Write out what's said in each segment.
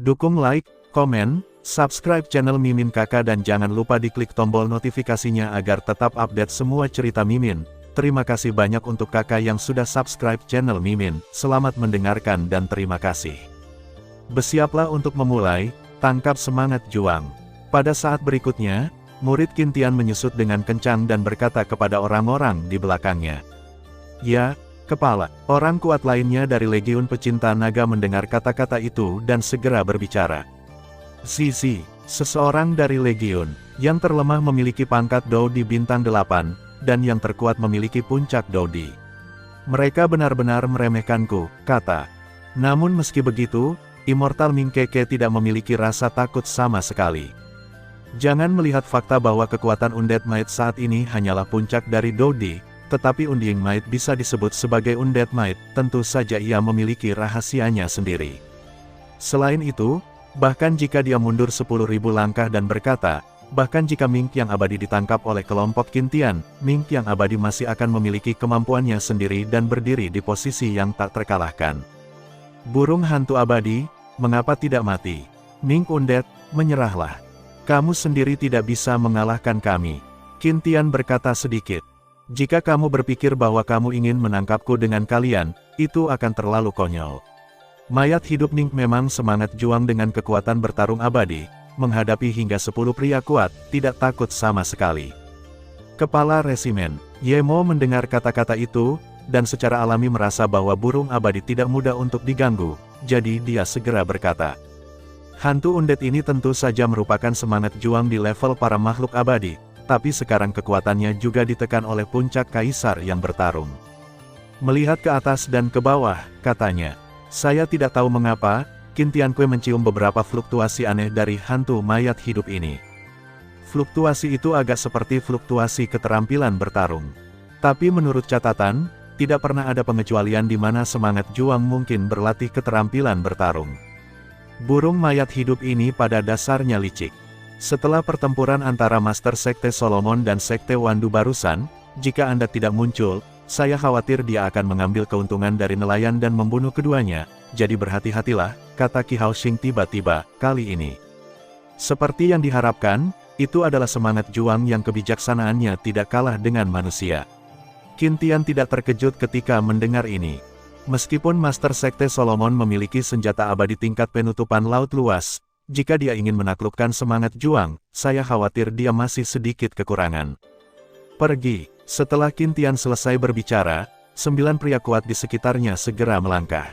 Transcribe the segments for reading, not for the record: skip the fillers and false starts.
Dukung like, komen, subscribe channel Mimin Kakak dan jangan lupa diklik tombol notifikasinya agar tetap update semua cerita Mimin. Terima kasih banyak untuk kakak yang sudah subscribe channel Mimin. Selamat mendengarkan dan terima kasih. Bersiaplah untuk memulai, tangkap semangat juang. Pada saat berikutnya, murid Qin Tian menyusut dengan kencang dan berkata kepada orang-orang di belakangnya. Ya, kepala. Orang kuat lainnya dari Legiun Pecinta Naga mendengar kata-kata itu dan segera berbicara. Zizi, seseorang dari Legiun, yang terlemah memiliki pangkat Dou di bintang 8, dan yang terkuat memiliki puncak Dou-di. Mereka benar-benar meremehkanku, kata. Namun meski begitu, Immortal Ming Keke tidak memiliki rasa takut sama sekali. Jangan melihat fakta bahwa kekuatan Undead Might saat ini hanyalah puncak dari Dou-di, tetapi Undying Might bisa disebut sebagai Undead Might, tentu saja ia memiliki rahasianya sendiri. Selain itu, bahkan jika dia mundur 10.000 langkah dan berkata, bahkan jika Ming yang abadi ditangkap oleh kelompok Qin Tian, Ming yang abadi masih akan memiliki kemampuannya sendiri dan berdiri di posisi yang tak terkalahkan. Burung hantu abadi, mengapa tidak mati? Ming Undead, menyerahlah. Kamu sendiri tidak bisa mengalahkan kami. Qin Tian berkata sedikit. Jika kamu berpikir bahwa kamu ingin menangkapku dengan kalian, itu akan terlalu konyol. Mayat hidup Ming memang semangat juang dengan kekuatan bertarung abadi, menghadapi hingga 10 pria kuat, tidak takut sama sekali. Kepala Resimen, Ye Mo mendengar kata-kata itu, dan secara alami merasa bahwa burung abadi tidak mudah untuk diganggu, jadi dia segera berkata. Hantu undead ini tentu saja merupakan semangat juang di level para makhluk abadi, tapi sekarang kekuatannya juga ditekan oleh puncak kaisar yang bertarung. Melihat ke atas dan ke bawah, katanya, saya tidak tahu mengapa, Qin Tian Kue mencium beberapa fluktuasi aneh dari hantu mayat hidup ini. Fluktuasi itu agak seperti fluktuasi keterampilan bertarung. Tapi menurut catatan, tidak pernah ada pengecualian di mana semangat juang mungkin berlatih keterampilan bertarung. Burung mayat hidup ini pada dasarnya licik. Setelah pertempuran antara Master Sekte Solomon dan Sekte Wandu barusan, jika Anda tidak muncul, saya khawatir dia akan mengambil keuntungan dari nelayan dan membunuh keduanya, jadi berhati-hatilah, kata Qi Haoxing tiba-tiba, kali ini. Seperti yang diharapkan, itu adalah semangat juang yang kebijaksanaannya tidak kalah dengan manusia. Qin Tian tidak terkejut ketika mendengar ini. Meskipun Master Sekte Solomon memiliki senjata abadi tingkat penutupan laut luas, jika dia ingin menaklukkan semangat juang, saya khawatir dia masih sedikit kekurangan. Pergi. Setelah Qin Tian selesai berbicara, 9 pria kuat di sekitarnya segera melangkah.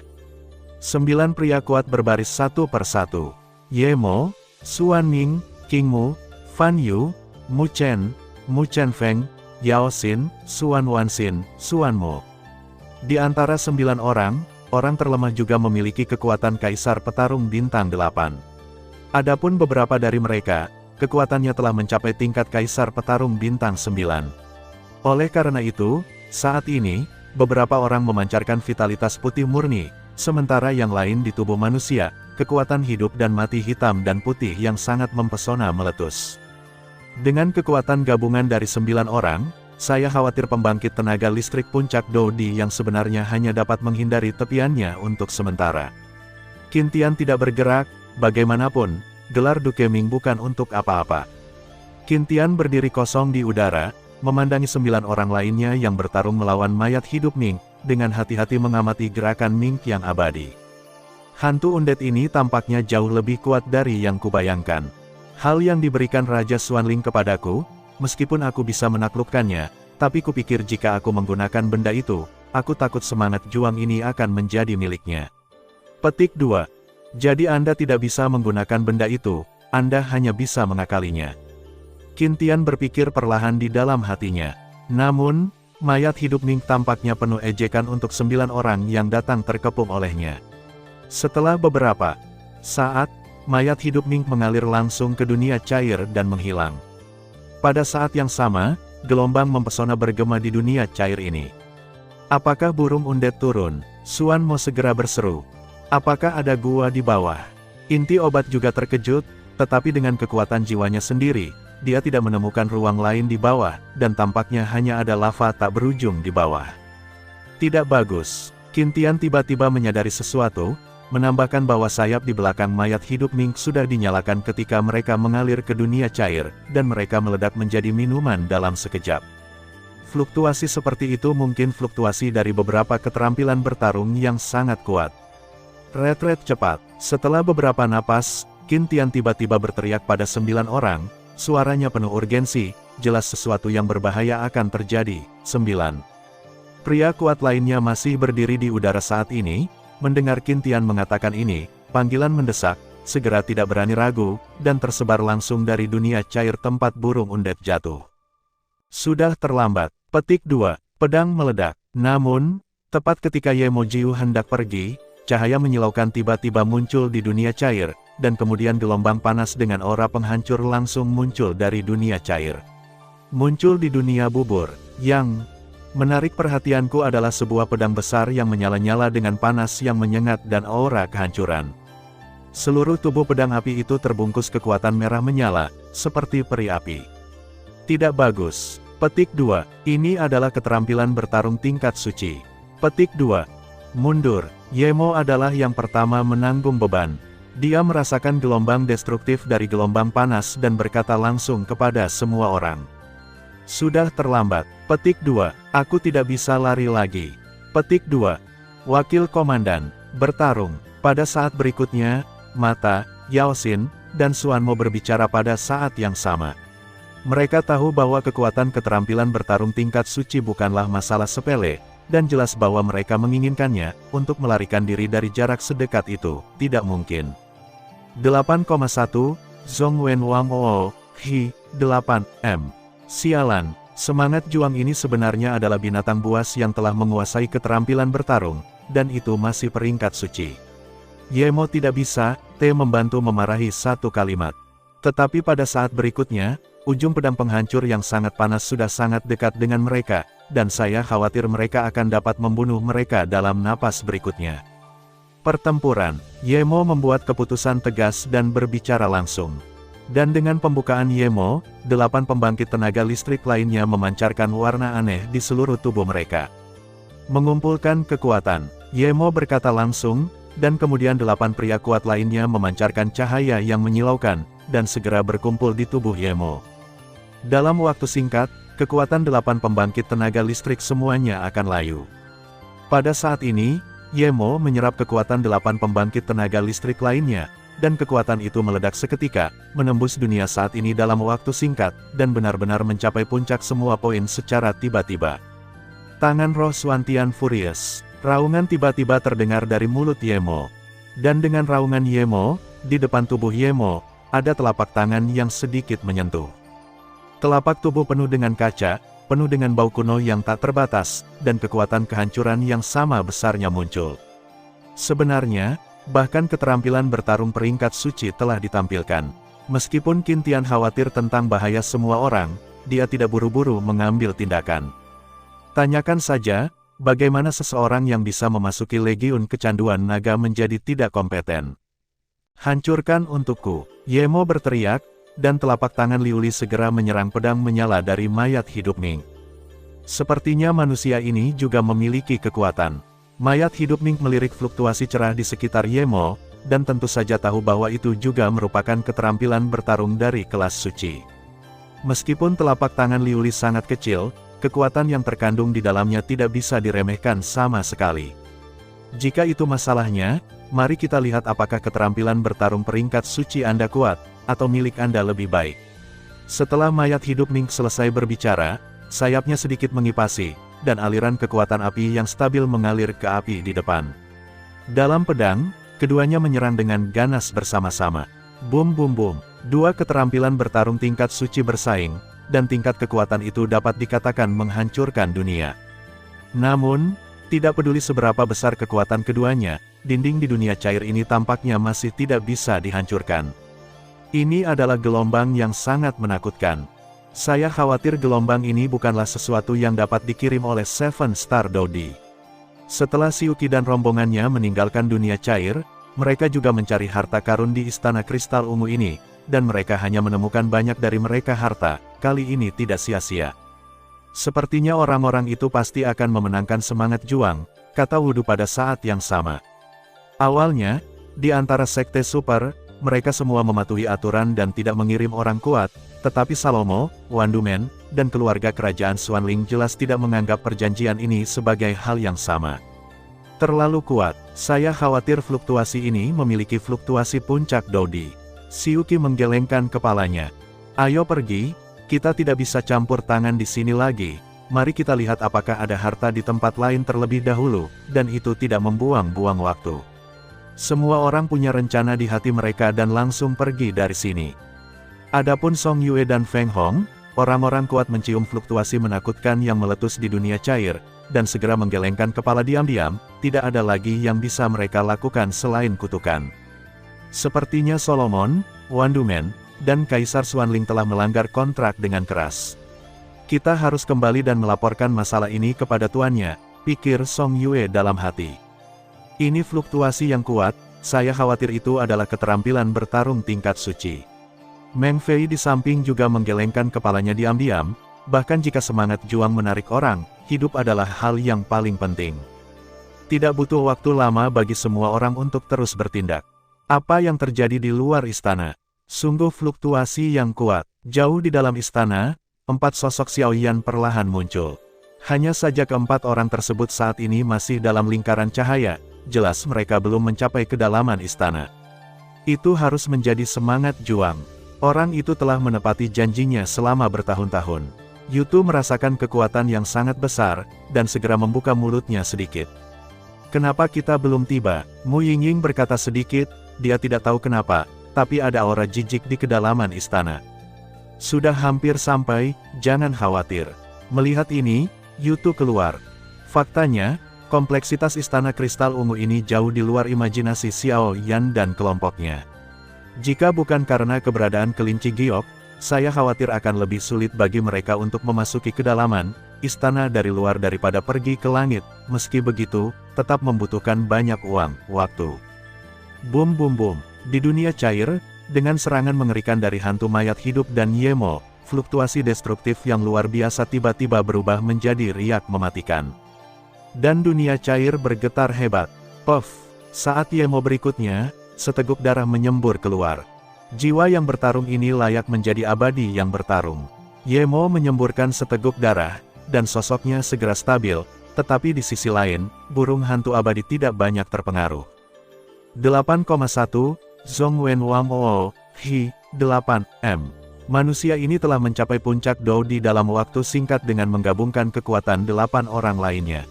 9 pria kuat berbaris satu persatu. Ye Mo, Xuan Ming, King Mu, Fan Yu, Mu Chen Feng, Yao Xin, Xuan Wanxin, Xuan Mo. Di antara 9 orang terlemah juga memiliki kekuatan Kaisar Petarung Bintang 8. Adapun beberapa dari mereka, kekuatannya telah mencapai tingkat Kaisar Petarung Bintang 9. Oleh karena itu, saat ini, beberapa orang memancarkan vitalitas putih murni, sementara yang lain di tubuh manusia, kekuatan hidup dan mati hitam dan putih yang sangat mempesona meletus. Dengan kekuatan gabungan dari 9 orang, saya khawatir pembangkit tenaga listrik puncak Dou-di yang sebenarnya hanya dapat menghindari tepiannya untuk sementara. Qin Tian tidak bergerak, bagaimanapun, gelar Duke Ming bukan untuk apa-apa. Qin Tian berdiri kosong di udara, memandangi 9 orang lainnya yang bertarung melawan mayat hidup Ming, dengan hati-hati mengamati gerakan Ming yang abadi. Hantu undead ini tampaknya jauh lebih kuat dari yang kubayangkan. Hal yang diberikan Raja Xuanling kepadaku, meskipun aku bisa menaklukkannya, tapi kupikir jika aku menggunakan benda itu, aku takut semangat juang ini akan menjadi miliknya. Petik 2. Jadi Anda tidak bisa menggunakan benda itu, Anda hanya bisa mengakalinya. Qin Tian berpikir perlahan di dalam hatinya. Namun, mayat hidup Ming tampaknya penuh ejekan untuk 9 orang yang datang terkepung olehnya. Setelah beberapa saat, mayat hidup Ming mengalir langsung ke dunia cair dan menghilang. Pada saat yang sama, gelombang mempesona bergema di dunia cair ini. Apakah burung undead turun? Xuan Mo segera berseru. Apakah ada gua di bawah? Inti obat juga terkejut, tetapi dengan kekuatan jiwanya sendiri, dia tidak menemukan ruang lain di bawah, dan tampaknya hanya ada lava tak berujung di bawah. Tidak bagus. Qin Tian tiba-tiba menyadari sesuatu, menambahkan bahwa sayap di belakang mayat hidup Ming sudah dinyalakan ketika mereka mengalir ke dunia cair, dan mereka meledak menjadi minuman dalam sekejap. Fluktuasi seperti itu mungkin fluktuasi dari beberapa keterampilan bertarung yang sangat kuat. Retret cepat. Setelah beberapa napas, Qin Tian tiba-tiba berteriak pada 9 orang, suaranya penuh urgensi, jelas sesuatu yang berbahaya akan terjadi. 9. Pria kuat lainnya masih berdiri di udara saat ini, mendengar Qin Tian mengatakan ini, panggilan mendesak, segera tidak berani ragu, dan tersebar langsung dari dunia cair tempat burung undet jatuh. Sudah terlambat. Petik 2. Pedang meledak. Namun, tepat ketika Ye Mo Jiu hendak pergi, cahaya menyilaukan tiba-tiba muncul di dunia cair, dan kemudian gelombang panas dengan aura penghancur langsung muncul dari dunia cair. Muncul di dunia bubur, yang menarik perhatianku adalah sebuah pedang besar yang menyala-nyala dengan panas yang menyengat dan aura kehancuran. Seluruh tubuh pedang api itu terbungkus kekuatan merah menyala, seperti peri api. Tidak bagus. Petik 2. Ini adalah keterampilan bertarung tingkat suci. Petik 2. Mundur. Ye Mo adalah yang pertama menanggung beban. Dia merasakan gelombang destruktif dari gelombang panas dan berkata langsung kepada semua orang. Sudah terlambat. Petik 2. Aku tidak bisa lari lagi. Petik 2. Wakil Komandan. Bertarung. Pada saat berikutnya, Mata, Yao Xin, dan Xuan Mo berbicara pada saat yang sama. Mereka tahu bahwa kekuatan keterampilan bertarung tingkat suci bukanlah masalah sepele, dan jelas bahwa mereka menginginkannya, untuk melarikan diri dari jarak sedekat itu, tidak mungkin. 8,1, Zhong Wen Wang Oo, Hi, 8M. Sialan, semangat juang ini sebenarnya adalah binatang buas yang telah menguasai keterampilan bertarung, dan itu masih peringkat suci. Ye Mo tidak bisa, membantu memarahi satu kalimat. Tetapi pada saat berikutnya, ujung pedang penghancur yang sangat panas sudah sangat dekat dengan mereka, dan saya khawatir mereka akan dapat membunuh mereka dalam napas berikutnya. Pertempuran, Ye Mo membuat keputusan tegas dan berbicara langsung. Dan dengan pembukaan Ye Mo, 8 pembangkit tenaga listrik lainnya memancarkan warna aneh di seluruh tubuh mereka. Mengumpulkan kekuatan, Ye Mo berkata langsung, dan kemudian 8 pria kuat lainnya memancarkan cahaya yang menyilaukan, dan segera berkumpul di tubuh Ye Mo. Dalam waktu singkat, kekuatan 8 pembangkit tenaga listrik semuanya akan layu. Pada saat ini, Ye Mo menyerap kekuatan 8 pembangkit tenaga listrik lainnya, dan kekuatan itu meledak seketika, menembus dunia saat ini dalam waktu singkat, dan benar-benar mencapai puncak semua poin secara tiba-tiba. Tangan roh Xuantian furious. Raungan tiba-tiba terdengar dari mulut Ye Mo. Dan dengan raungan Ye Mo, di depan tubuh Ye Mo, ada telapak tangan yang sedikit menyentuh. Telapak tubuh penuh dengan kaca, penuh dengan bau kuno yang tak terbatas, dan kekuatan kehancuran yang sama besarnya muncul. Sebenarnya, bahkan keterampilan bertarung peringkat suci telah ditampilkan. Meskipun Qin Tian khawatir tentang bahaya semua orang, dia tidak buru-buru mengambil tindakan. Tanyakan saja, bagaimana seseorang yang bisa memasuki legiun kecanduan naga menjadi tidak kompeten. Hancurkan untukku, Ye Mo berteriak, dan telapak tangan Liu Li segera menyerang pedang menyala dari mayat hidup Ming. Sepertinya manusia ini juga memiliki kekuatan. Mayat hidup Ming melirik fluktuasi cerah di sekitar Ye Mo, dan tentu saja tahu bahwa itu juga merupakan keterampilan bertarung dari kelas suci. Meskipun telapak tangan Liu Li sangat kecil, kekuatan yang terkandung di dalamnya tidak bisa diremehkan sama sekali. Jika itu masalahnya, mari kita lihat apakah keterampilan bertarung peringkat suci Anda kuat, atau milik Anda lebih baik. Setelah mayat hidup Ming selesai berbicara, sayapnya sedikit mengipasi, dan aliran kekuatan api yang stabil mengalir ke api di depan. Dalam pedang, keduanya menyerang dengan ganas bersama-sama. Bum bum bum, dua keterampilan bertarung tingkat suci bersaing, dan tingkat kekuatan itu dapat dikatakan menghancurkan dunia. Namun, tidak peduli seberapa besar kekuatan keduanya, dinding di dunia cair ini tampaknya masih tidak bisa dihancurkan. Ini adalah gelombang yang sangat menakutkan. Saya khawatir gelombang ini bukanlah sesuatu yang dapat dikirim oleh Seven Star Dodi. Setelah Xiuqi dan rombongannya meninggalkan dunia cair, mereka juga mencari harta karun di Istana Kristal Ungu ini, dan mereka hanya menemukan banyak dari mereka harta, kali ini tidak sia-sia. Sepertinya orang-orang itu pasti akan memenangkan semangat juang, kata Wudu pada saat yang sama. Awalnya, di antara sekte super, mereka semua mematuhi aturan dan tidak mengirim orang kuat, tetapi Salomo, Wandumen, dan keluarga kerajaan Xuanling jelas tidak menganggap perjanjian ini sebagai hal yang sama. Terlalu kuat, saya khawatir fluktuasi ini memiliki fluktuasi puncak Dodi. Siuki menggelengkan kepalanya. Ayo pergi, kita tidak bisa campur tangan di sini lagi. Mari kita lihat apakah ada harta di tempat lain terlebih dahulu, dan itu tidak membuang-buang waktu. Semua orang punya rencana di hati mereka dan langsung pergi dari sini. Adapun Song Yue dan Feng Hong, orang-orang kuat mencium fluktuasi menakutkan yang meletus di dunia cair, dan segera menggelengkan kepala diam-diam, tidak ada lagi yang bisa mereka lakukan selain kutukan. Sepertinya Solomon, Wandumen, dan Kaisar Xuanling telah melanggar kontrak dengan keras. Kita harus kembali dan melaporkan masalah ini kepada tuannya, pikir Song Yue dalam hati. Ini fluktuasi yang kuat, saya khawatir itu adalah keterampilan bertarung tingkat suci. Meng Fei di samping juga menggelengkan kepalanya diam-diam, bahkan jika semangat juang menarik orang, hidup adalah hal yang paling penting. Tidak butuh waktu lama bagi semua orang untuk terus bertindak. Apa yang terjadi di luar istana? Sungguh fluktuasi yang kuat. Jauh di dalam istana, 4 sosok Xiaoyan perlahan muncul. Hanya saja keempat orang tersebut saat ini masih dalam lingkaran cahaya, jelas mereka belum mencapai kedalaman istana. Itu harus menjadi semangat juang. Orang itu telah menepati janjinya selama bertahun-tahun. Yutu merasakan kekuatan yang sangat besar, dan segera membuka mulutnya sedikit. Kenapa kita belum tiba? Mu Yingying berkata sedikit, dia tidak tahu kenapa, tapi ada aura jijik di kedalaman istana. Sudah hampir sampai, jangan khawatir. Melihat ini, Yutu keluar. Faktanya, kompleksitas istana kristal ungu ini jauh di luar imajinasi Xiao Yan dan kelompoknya. Jika bukan karena keberadaan kelinci giok, saya khawatir akan lebih sulit bagi mereka untuk memasuki kedalaman istana dari luar daripada pergi ke langit. Meski begitu, tetap membutuhkan banyak uang, waktu. Boom boom boom. Di dunia cair, dengan serangan mengerikan dari hantu mayat hidup dan Yemo, fluktuasi destruktif yang luar biasa tiba-tiba berubah menjadi riak mematikan. Dan dunia cair bergetar hebat. Puff! Saat Yemo berikutnya, seteguk darah menyembur keluar. Jiwa yang bertarung ini layak menjadi abadi yang bertarung. Yemo menyemburkan seteguk darah, dan sosoknya segera stabil, tetapi di sisi lain, burung hantu abadi tidak banyak terpengaruh. 8,1, Zhong Wen Wam Oo, Hi, 8M. Manusia ini telah mencapai puncak Dou di dalam waktu singkat dengan menggabungkan kekuatan 8 orang lainnya.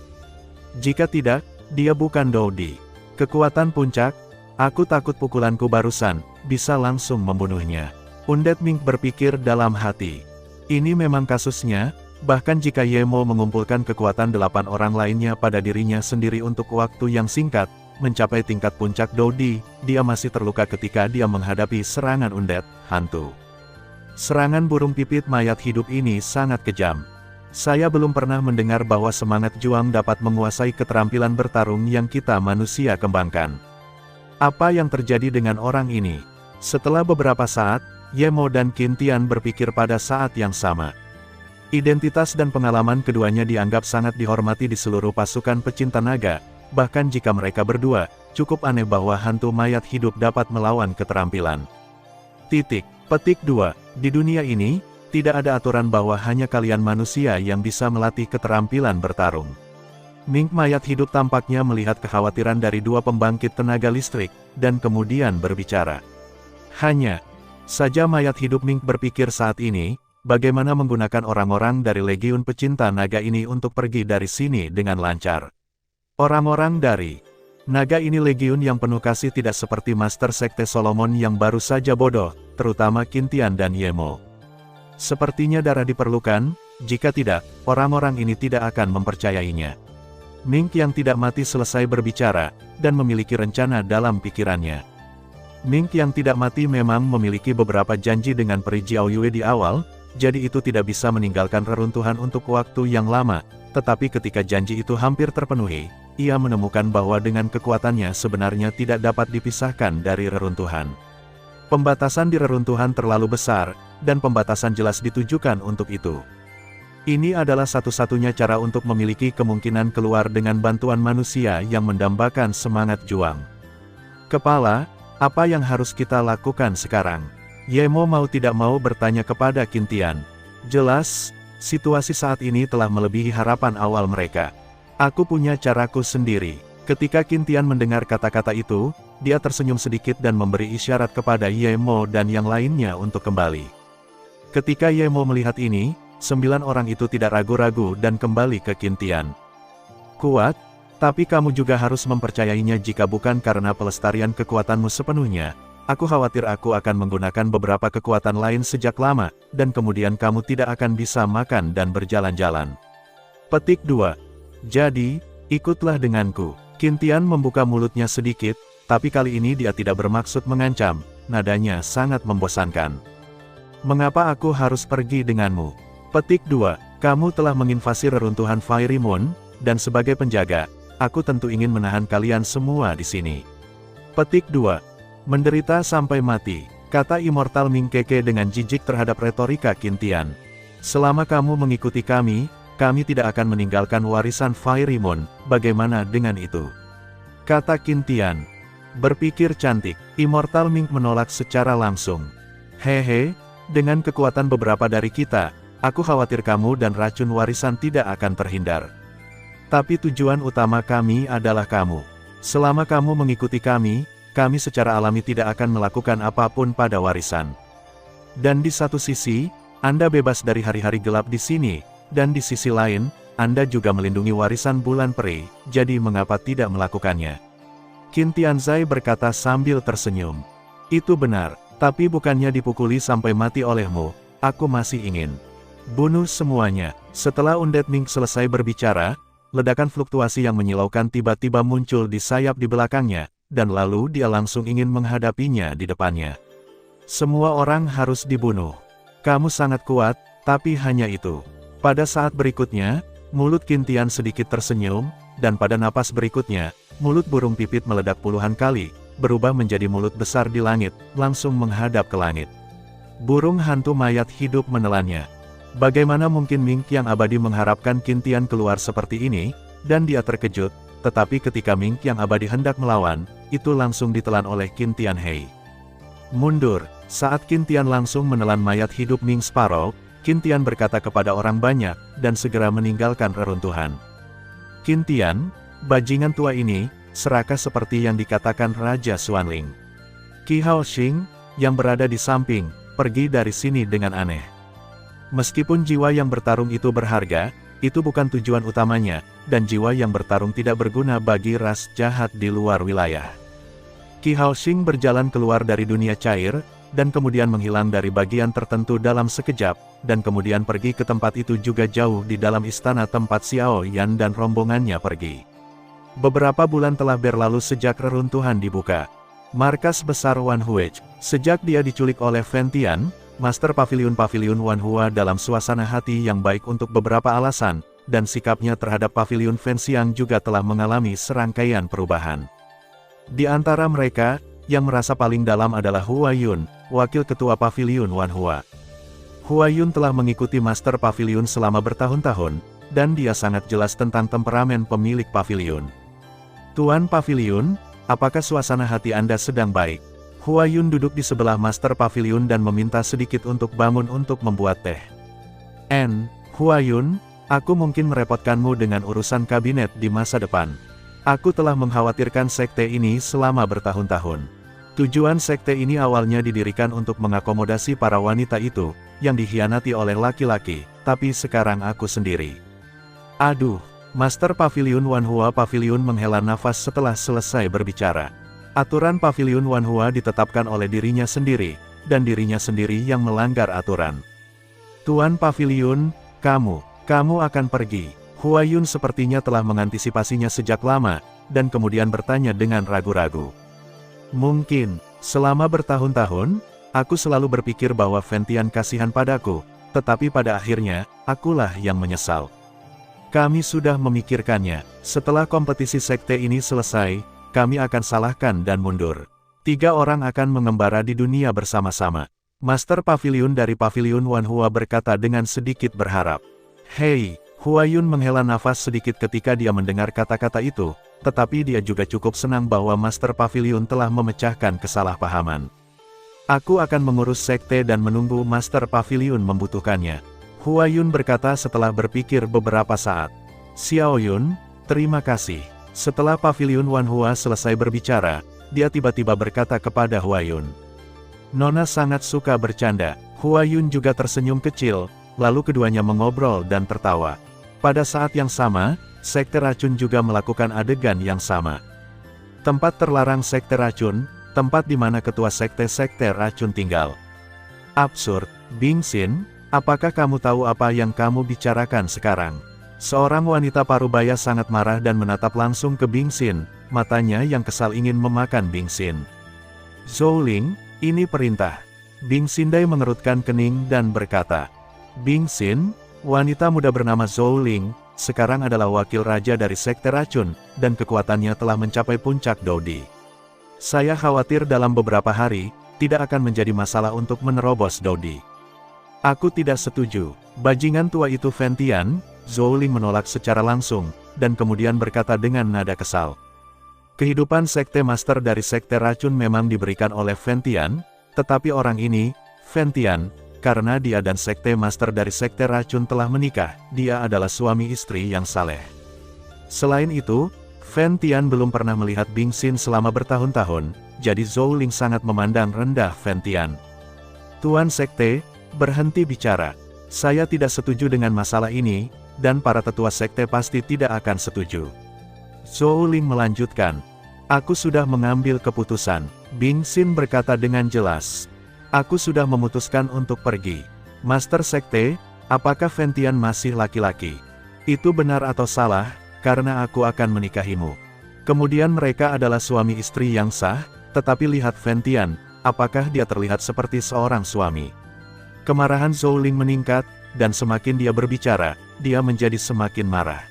Jika tidak, dia bukan Dou Di. Kekuatan puncak, aku takut pukulanku barusan, bisa langsung membunuhnya. Undead Ming berpikir dalam hati. Ini memang kasusnya, bahkan jika Yemo mengumpulkan kekuatan 8 orang lainnya pada dirinya sendiri untuk waktu yang singkat, mencapai tingkat puncak Dou Di, dia masih terluka ketika dia menghadapi serangan undead, hantu. Serangan burung pipit mayat hidup ini sangat kejam. Saya belum pernah mendengar bahwa semangat juang dapat menguasai keterampilan bertarung yang kita manusia kembangkan. Apa yang terjadi dengan orang ini? Setelah beberapa saat, Yemo dan Qin Tian berpikir pada saat yang sama. Identitas dan pengalaman keduanya dianggap sangat dihormati di seluruh pasukan pecinta naga, bahkan jika mereka berdua, cukup aneh bahwa hantu mayat hidup dapat melawan keterampilan. Petik 2. Di dunia ini, tidak ada aturan bahwa hanya kalian manusia yang bisa melatih keterampilan bertarung. Ming mayat hidup tampaknya melihat kekhawatiran dari 2 pembangkit tenaga listrik, dan kemudian berbicara. Hanya saja mayat hidup Ming berpikir saat ini, bagaimana menggunakan orang-orang dari Legiun Pecinta Naga ini untuk pergi dari sini dengan lancar. Orang-orang dari naga ini Legiun yang penuh kasih tidak seperti Master Sekte Solomon yang baru saja bodoh, terutama Qin Tian dan Yemo. Sepertinya darah diperlukan, jika tidak, orang-orang ini tidak akan mempercayainya. Ming yang tidak mati selesai berbicara, dan memiliki rencana dalam pikirannya. Ming yang tidak mati memang memiliki beberapa janji dengan Peri Jiao Yue di awal, jadi itu tidak bisa meninggalkan reruntuhan untuk waktu yang lama, tetapi ketika janji itu hampir terpenuhi, ia menemukan bahwa dengan kekuatannya sebenarnya tidak dapat dipisahkan dari reruntuhan. Pembatasan di reruntuhan terlalu besar, dan pembatasan jelas ditujukan untuk itu. Ini adalah satu-satunya cara untuk memiliki kemungkinan keluar dengan bantuan manusia yang mendambakan semangat juang. Kepala, apa yang harus kita lakukan sekarang? Yemo mau tidak mau bertanya kepada Qin Tian. Jelas, situasi saat ini telah melebihi harapan awal mereka. Aku punya caraku sendiri. Ketika Qin Tian mendengar kata-kata itu, dia tersenyum sedikit dan memberi isyarat kepada Yemo dan yang lainnya untuk kembali. Ketika Yemo melihat ini, 9 orang itu tidak ragu-ragu dan kembali ke Qin Tian. Kuat, tapi kamu juga harus mempercayainya jika bukan karena pelestarian kekuatanmu sepenuhnya. Aku khawatir aku akan menggunakan beberapa kekuatan lain sejak lama, dan kemudian kamu tidak akan bisa makan dan berjalan-jalan. Petik 2. Jadi, ikutlah denganku. Qin Tian membuka mulutnya sedikit, tapi kali ini dia tidak bermaksud mengancam, nadanya sangat membosankan. Mengapa aku harus pergi denganmu? Petik 2. Kamu telah menginvasi reruntuhan Fairy Moon, dan sebagai penjaga, aku tentu ingin menahan kalian semua di sini. Petik 2. Menderita sampai mati, kata Immortal Ming Keke dengan jijik terhadap retorika Qin Tian. Selama kamu mengikuti kami tidak akan meninggalkan warisan Fairy Moon, bagaimana dengan itu? Kata Qin Tian. Berpikir cantik, Immortal Ming menolak secara langsung. Hehe, dengan kekuatan beberapa dari kita, aku khawatir kamu dan racun warisan tidak akan terhindar. Tapi tujuan utama kami adalah kamu. Selama kamu mengikuti kami secara alami tidak akan melakukan apapun pada warisan. Dan di satu sisi, Anda bebas dari hari-hari gelap di sini, dan di sisi lain, Anda juga melindungi warisan bulan peri, jadi mengapa tidak melakukannya? Qin Tianzai berkata sambil tersenyum. Itu benar, tapi bukannya dipukuli sampai mati olehmu, aku masih ingin bunuh semuanya. Setelah Undead Ming selesai berbicara, ledakan fluktuasi yang menyilaukan tiba-tiba muncul di sayap di belakangnya, dan lalu dia langsung ingin menghadapinya di depannya. Semua orang harus dibunuh. Kamu sangat kuat, tapi hanya itu. Pada saat berikutnya, mulut Qin Tian sedikit tersenyum, dan pada napas berikutnya, mulut burung pipit meledak puluhan kali, berubah menjadi mulut besar di langit, langsung menghadap ke langit. Burung hantu mayat hidup menelannya. Bagaimana mungkin Ming yang abadi mengharapkan Qin Tian keluar seperti ini, dan dia terkejut, tetapi ketika Ming yang abadi hendak melawan, itu langsung ditelan oleh Qin Tian Hei. Mundur, saat Qin Tian langsung menelan mayat hidup Ming Sparrow, Qin Tian berkata kepada orang banyak, dan segera meninggalkan reruntuhan. Qin Tian, bajingan tua ini, serakah seperti yang dikatakan Raja Xuanling. Qi Haoxing, yang berada di samping, pergi dari sini dengan aneh. Meskipun jiwa yang bertarung itu berharga, itu bukan tujuan utamanya, dan jiwa yang bertarung tidak berguna bagi ras jahat di luar wilayah. Qi Haoxing berjalan keluar dari dunia cair, dan kemudian menghilang dari bagian tertentu dalam sekejap, dan kemudian pergi ke tempat itu juga jauh di dalam istana tempat Xiao Yan dan rombongannya pergi. Beberapa bulan telah berlalu sejak reruntuhan dibuka. Markas besar Wanhuej, sejak dia diculik oleh Fentian, Master Paviliun Wanhua dalam suasana hati yang baik untuk beberapa alasan, dan sikapnya terhadap Paviliun Fenxiang juga telah mengalami serangkaian perubahan. Di antara mereka, yang merasa paling dalam adalah Hua Yun, wakil ketua Paviliun Wanhua. Hua Yun telah mengikuti Master Paviliun selama bertahun-tahun, dan dia sangat jelas tentang temperamen pemilik Paviliun. Tuan Paviliun, apakah suasana hati Anda sedang baik? Hua Yun duduk di sebelah Master Paviliun dan meminta sedikit untuk bangun untuk membuat teh. Hua Yun, aku mungkin merepotkanmu dengan urusan kabinet di masa depan. Aku telah mengkhawatirkan sekte ini selama bertahun-tahun. Tujuan sekte ini awalnya didirikan untuk mengakomodasi para wanita itu, yang dikhianati oleh laki-laki, tapi sekarang aku sendiri. Aduh, Master Paviliun Wanhua Paviliun menghela nafas setelah selesai berbicara. Aturan Paviliun Wanhua ditetapkan oleh dirinya sendiri, dan dirinya sendiri yang melanggar aturan. Tuan Paviliun, kamu akan pergi. Hua Yun sepertinya telah mengantisipasinya sejak lama, dan kemudian bertanya dengan ragu-ragu. Mungkin, selama bertahun-tahun, aku selalu berpikir bahwa Fentian kasihan padaku, tetapi pada akhirnya, akulah yang menyesal. Kami sudah memikirkannya, setelah kompetisi sekte ini selesai, kami akan salahkan dan mundur. 3 orang akan mengembara di dunia bersama-sama. Master Paviliun dari Paviliun Wanhua berkata dengan sedikit berharap. Hei, Huayun menghela nafas sedikit ketika dia mendengar kata-kata itu, tetapi dia juga cukup senang bahwa Master Pavilion telah memecahkan kesalahpahaman. Aku akan mengurus sekte dan menunggu Master Pavilion membutuhkannya. Huayun berkata setelah berpikir beberapa saat. Xiao Yun, terima kasih. Setelah Pavilion Wanhua selesai berbicara, dia tiba-tiba berkata kepada Huayun. Nona sangat suka bercanda. Huayun juga tersenyum kecil, lalu keduanya mengobrol dan tertawa. Pada saat yang sama, sekte racun juga melakukan adegan yang sama. Tempat terlarang sekte racun, tempat di mana ketua sekte-sekte racun tinggal. Absurd, Bing Xin, apakah kamu tahu apa yang kamu bicarakan sekarang? Seorang wanita parubaya sangat marah dan menatap langsung ke Bing Xin, matanya yang kesal ingin memakan Bing Xin. Zhou Ling, ini perintah. Bing Xindai mengerutkan kening dan berkata, Bing Xin, wanita muda bernama Zhou Ling, sekarang adalah wakil raja dari sekte racun, dan kekuatannya telah mencapai puncak Dodi. Saya khawatir dalam beberapa hari, tidak akan menjadi masalah untuk menerobos Dodi. Aku tidak setuju. Bajingan tua itu Fentian, Zhou Ling menolak secara langsung, dan kemudian berkata dengan nada kesal. Kehidupan sekte master dari sekte racun memang diberikan oleh Fentian, tetapi orang ini, Fentian, karena dia dan sekte master dari sekte racun telah menikah, dia adalah suami istri yang saleh. Selain itu, Fentian belum pernah melihat Bing Xin selama bertahun-tahun, jadi Zhou Ling sangat memandang rendah Fentian. Tuan sekte, berhenti bicara. Saya tidak setuju dengan masalah ini, dan para tetua sekte pasti tidak akan setuju. Zhou Ling melanjutkan. Aku sudah mengambil keputusan. Bing Xin berkata dengan jelas. Aku sudah memutuskan untuk pergi. Master Sekte, apakah Fentian masih laki-laki? Itu benar atau salah, karena aku akan menikahimu. Kemudian mereka adalah suami istri yang sah, tetapi lihat Fentian, apakah dia terlihat seperti seorang suami? Kemarahan Zhou Ling meningkat, dan semakin dia berbicara, dia menjadi semakin marah.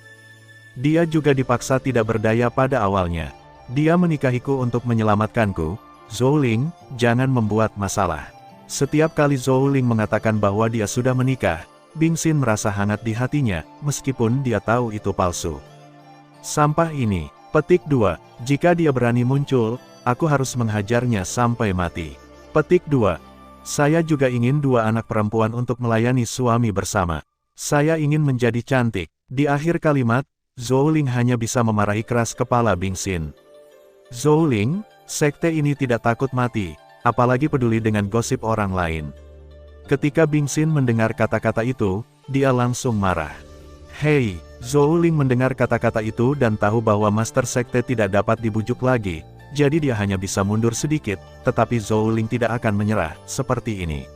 Dia juga dipaksa tidak berdaya pada awalnya. Dia menikahiku untuk menyelamatkanku. Zhou Ling, jangan membuat masalah. Setiap kali Zhou Ling mengatakan bahwa dia sudah menikah, Bing Xin merasa hangat di hatinya, meskipun dia tahu itu palsu. Sampah ini. Petik 2. Jika dia berani muncul, aku harus menghajarnya sampai mati. Petik 2. Saya juga ingin 2 anak perempuan untuk melayani suami bersama. Saya ingin menjadi cantik. Di akhir kalimat, Zhou Ling hanya bisa memarahi keras kepala Bing Xin. Zhou Ling, sekte ini tidak takut mati, apalagi peduli dengan gosip orang lain. Ketika Bing Xin mendengar kata-kata itu, dia langsung marah. Hei, Zhou Ling mendengar kata-kata itu dan tahu bahwa Master Sekte tidak dapat dibujuk lagi, jadi dia hanya bisa mundur sedikit, tetapi Zhou Ling tidak akan menyerah, seperti ini.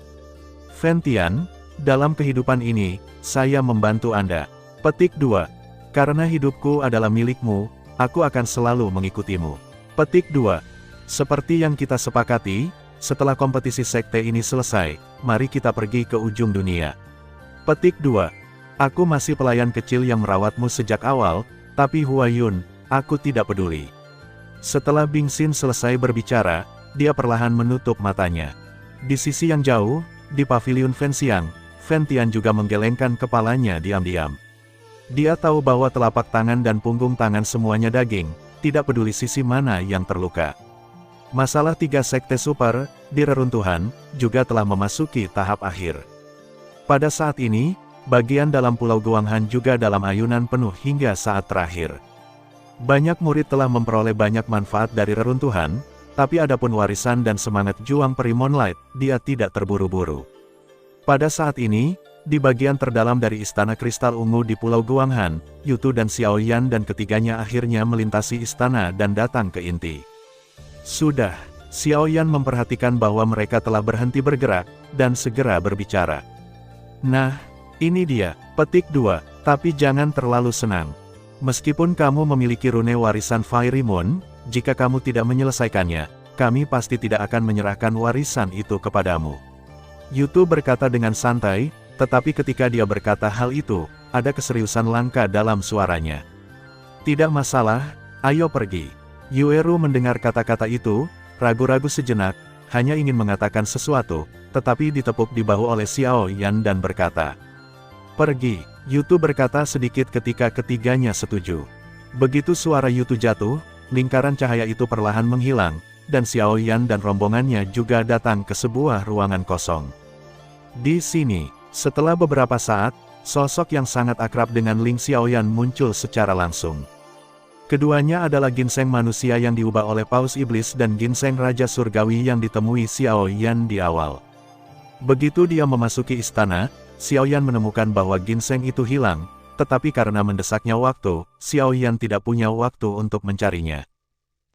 Fentian, dalam kehidupan ini, saya membantu Anda. Petik 2. Karena hidupku adalah milikmu, aku akan selalu mengikutimu. Petik 2. Seperti yang kita sepakati, setelah kompetisi sekte ini selesai, mari kita pergi ke ujung dunia. Petik 2. Aku masih pelayan kecil yang merawatmu sejak awal, tapi Huayun, aku tidak peduli. Setelah Bing Xin selesai berbicara, dia perlahan menutup matanya. Di sisi yang jauh, di pavilion Fenxiang, Fentian juga menggelengkan kepalanya diam-diam. Dia tahu bahwa telapak tangan dan punggung tangan semuanya daging, tidak peduli sisi mana yang terluka. Masalah 3 sekte super, di reruntuhan, juga telah memasuki tahap akhir. Pada saat ini, bagian dalam Pulau Guanghan juga dalam ayunan penuh hingga saat terakhir. Banyak murid telah memperoleh banyak manfaat dari reruntuhan, tapi adapun warisan dan semangat juang peri Moonlight, dia tidak terburu-buru. Pada saat ini, di bagian terdalam dari Istana Kristal Ungu di Pulau Guanghan, Yutu dan Xiao Yan dan ketiganya akhirnya melintasi istana dan datang ke inti. Sudah, Xiao Yan memperhatikan bahwa mereka telah berhenti bergerak, dan segera berbicara. Nah, ini dia, petik 2, tapi jangan terlalu senang. Meskipun kamu memiliki rune warisan Fairy Moon, jika kamu tidak menyelesaikannya, kami pasti tidak akan menyerahkan warisan itu kepadamu. Yutu berkata dengan santai, tetapi ketika dia berkata hal itu, ada keseriusan langka dalam suaranya. Tidak masalah, ayo pergi. Yueru mendengar kata-kata itu, ragu-ragu sejenak, hanya ingin mengatakan sesuatu, tetapi ditepuk di bahu oleh Xiao Yan dan berkata, pergi. Yutu berkata sedikit ketika ketiganya setuju. Begitu suara Yutu jatuh, lingkaran cahaya itu perlahan menghilang, dan Xiao Yan dan rombongannya juga datang ke sebuah ruangan kosong. Di sini, setelah beberapa saat, sosok yang sangat akrab dengan Ling Xiaoyan muncul secara langsung. Keduanya adalah ginseng manusia yang diubah oleh Paus Iblis dan ginseng Raja Surgawi yang ditemui Xiaoyan di awal. Begitu dia memasuki istana, Xiaoyan menemukan bahwa ginseng itu hilang, tetapi karena mendesaknya waktu, Xiaoyan tidak punya waktu untuk mencarinya.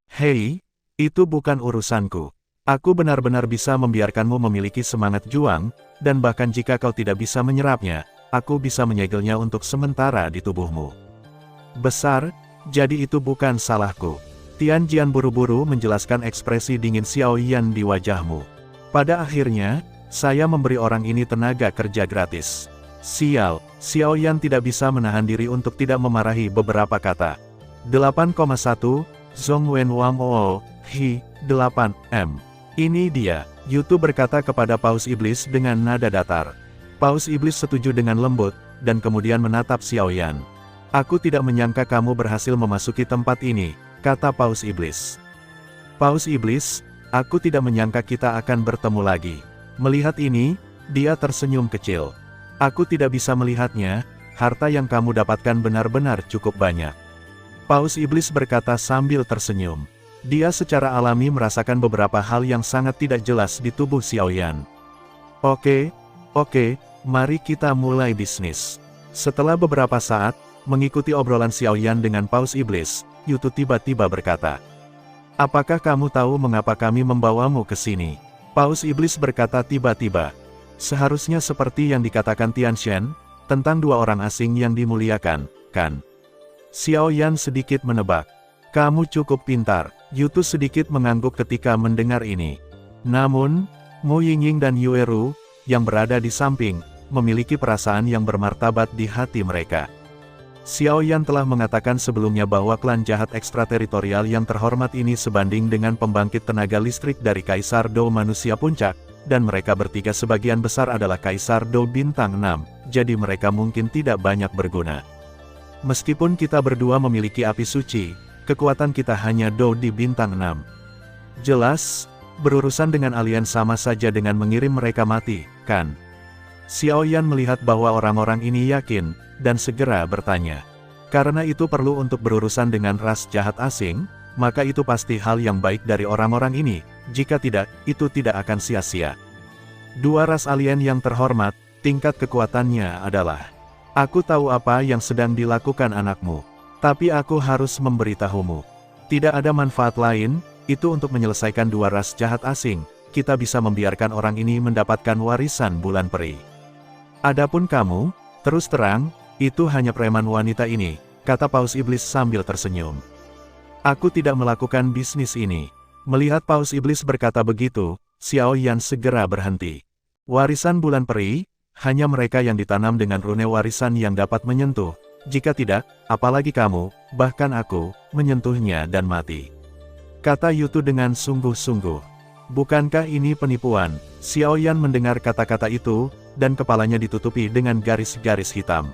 Hei, itu bukan urusanku. Aku benar-benar bisa membiarkanmu memiliki semangat juang, dan bahkan jika kau tidak bisa menyerapnya, aku bisa menyegelnya untuk sementara di tubuhmu. Besar, jadi itu bukan salahku. Tian Jian buru-buru menjelaskan ekspresi dingin Xiaoyan di wajahmu. Pada akhirnya, saya memberi orang ini tenaga kerja gratis. Sial, Xiaoyan tidak bisa menahan diri untuk tidak memarahi beberapa kata. 8,1, Zhongwen Wang Oo, Hi, 8M. Ini dia, Yutu berkata kepada Paus Iblis dengan nada datar. Paus Iblis setuju dengan lembut, dan kemudian menatap Xiaoyan. Aku tidak menyangka kamu berhasil memasuki tempat ini, kata Paus Iblis. Paus Iblis, aku tidak menyangka kita akan bertemu lagi. Melihat ini, dia tersenyum kecil. Aku tidak bisa melihatnya, harta yang kamu dapatkan benar-benar cukup banyak. Paus Iblis berkata sambil tersenyum. Dia secara alami merasakan beberapa hal yang sangat tidak jelas di tubuh Xiaoyan. Oke, mari kita mulai bisnis. Setelah beberapa saat, mengikuti obrolan Xiaoyan dengan Paus Iblis, Yutu tiba-tiba berkata, apakah kamu tahu mengapa kami membawamu ke sini? Paus Iblis berkata tiba-tiba. Seharusnya seperti yang dikatakan Tianxian, tentang dua orang asing yang dimuliakan, kan? Xiaoyan sedikit menebak. Kamu cukup pintar. Yutu sedikit mengangguk ketika mendengar ini. Namun, Mu Yingying dan Yueru, yang berada di samping, memiliki perasaan yang bermartabat di hati mereka. Xiaoyan telah mengatakan sebelumnya bahwa klan jahat ekstrateritorial yang terhormat ini sebanding dengan pembangkit tenaga listrik dari Kaisar Dou Manusia Puncak, dan mereka bertiga sebagian besar adalah Kaisar Dou Bintang 6, jadi mereka mungkin tidak banyak berguna. Meskipun kita berdua memiliki api suci, kekuatan kita hanya Dou di Bintang 6. Jelas, berurusan dengan alien sama saja dengan mengirim mereka mati, kan? Xiaoyan melihat bahwa orang-orang ini yakin, dan segera bertanya. Karena itu perlu untuk berurusan dengan ras jahat asing, maka itu pasti hal yang baik dari orang-orang ini, jika tidak, itu tidak akan sia-sia. Dua ras alien yang terhormat, tingkat kekuatannya adalah. Aku tahu apa yang sedang dilakukan anakmu, tapi aku harus memberitahumu. Tidak ada manfaat lain, itu untuk menyelesaikan dua ras jahat asing, kita bisa membiarkan orang ini mendapatkan warisan bulan peri. Adapun kamu, terus terang, itu hanya preman wanita ini, kata Paus Iblis sambil tersenyum. Aku tidak melakukan bisnis ini. Melihat Paus Iblis berkata begitu, Xiaoyan segera berhenti. Warisan bulan peri, hanya mereka yang ditanam dengan rune warisan yang dapat menyentuh. Jika tidak, apalagi kamu, bahkan aku, menyentuhnya dan mati. Kata Yutu dengan sungguh-sungguh. Bukankah ini penipuan? Xiaoyan mendengar kata-kata itu, dan kepalanya ditutupi dengan garis-garis hitam.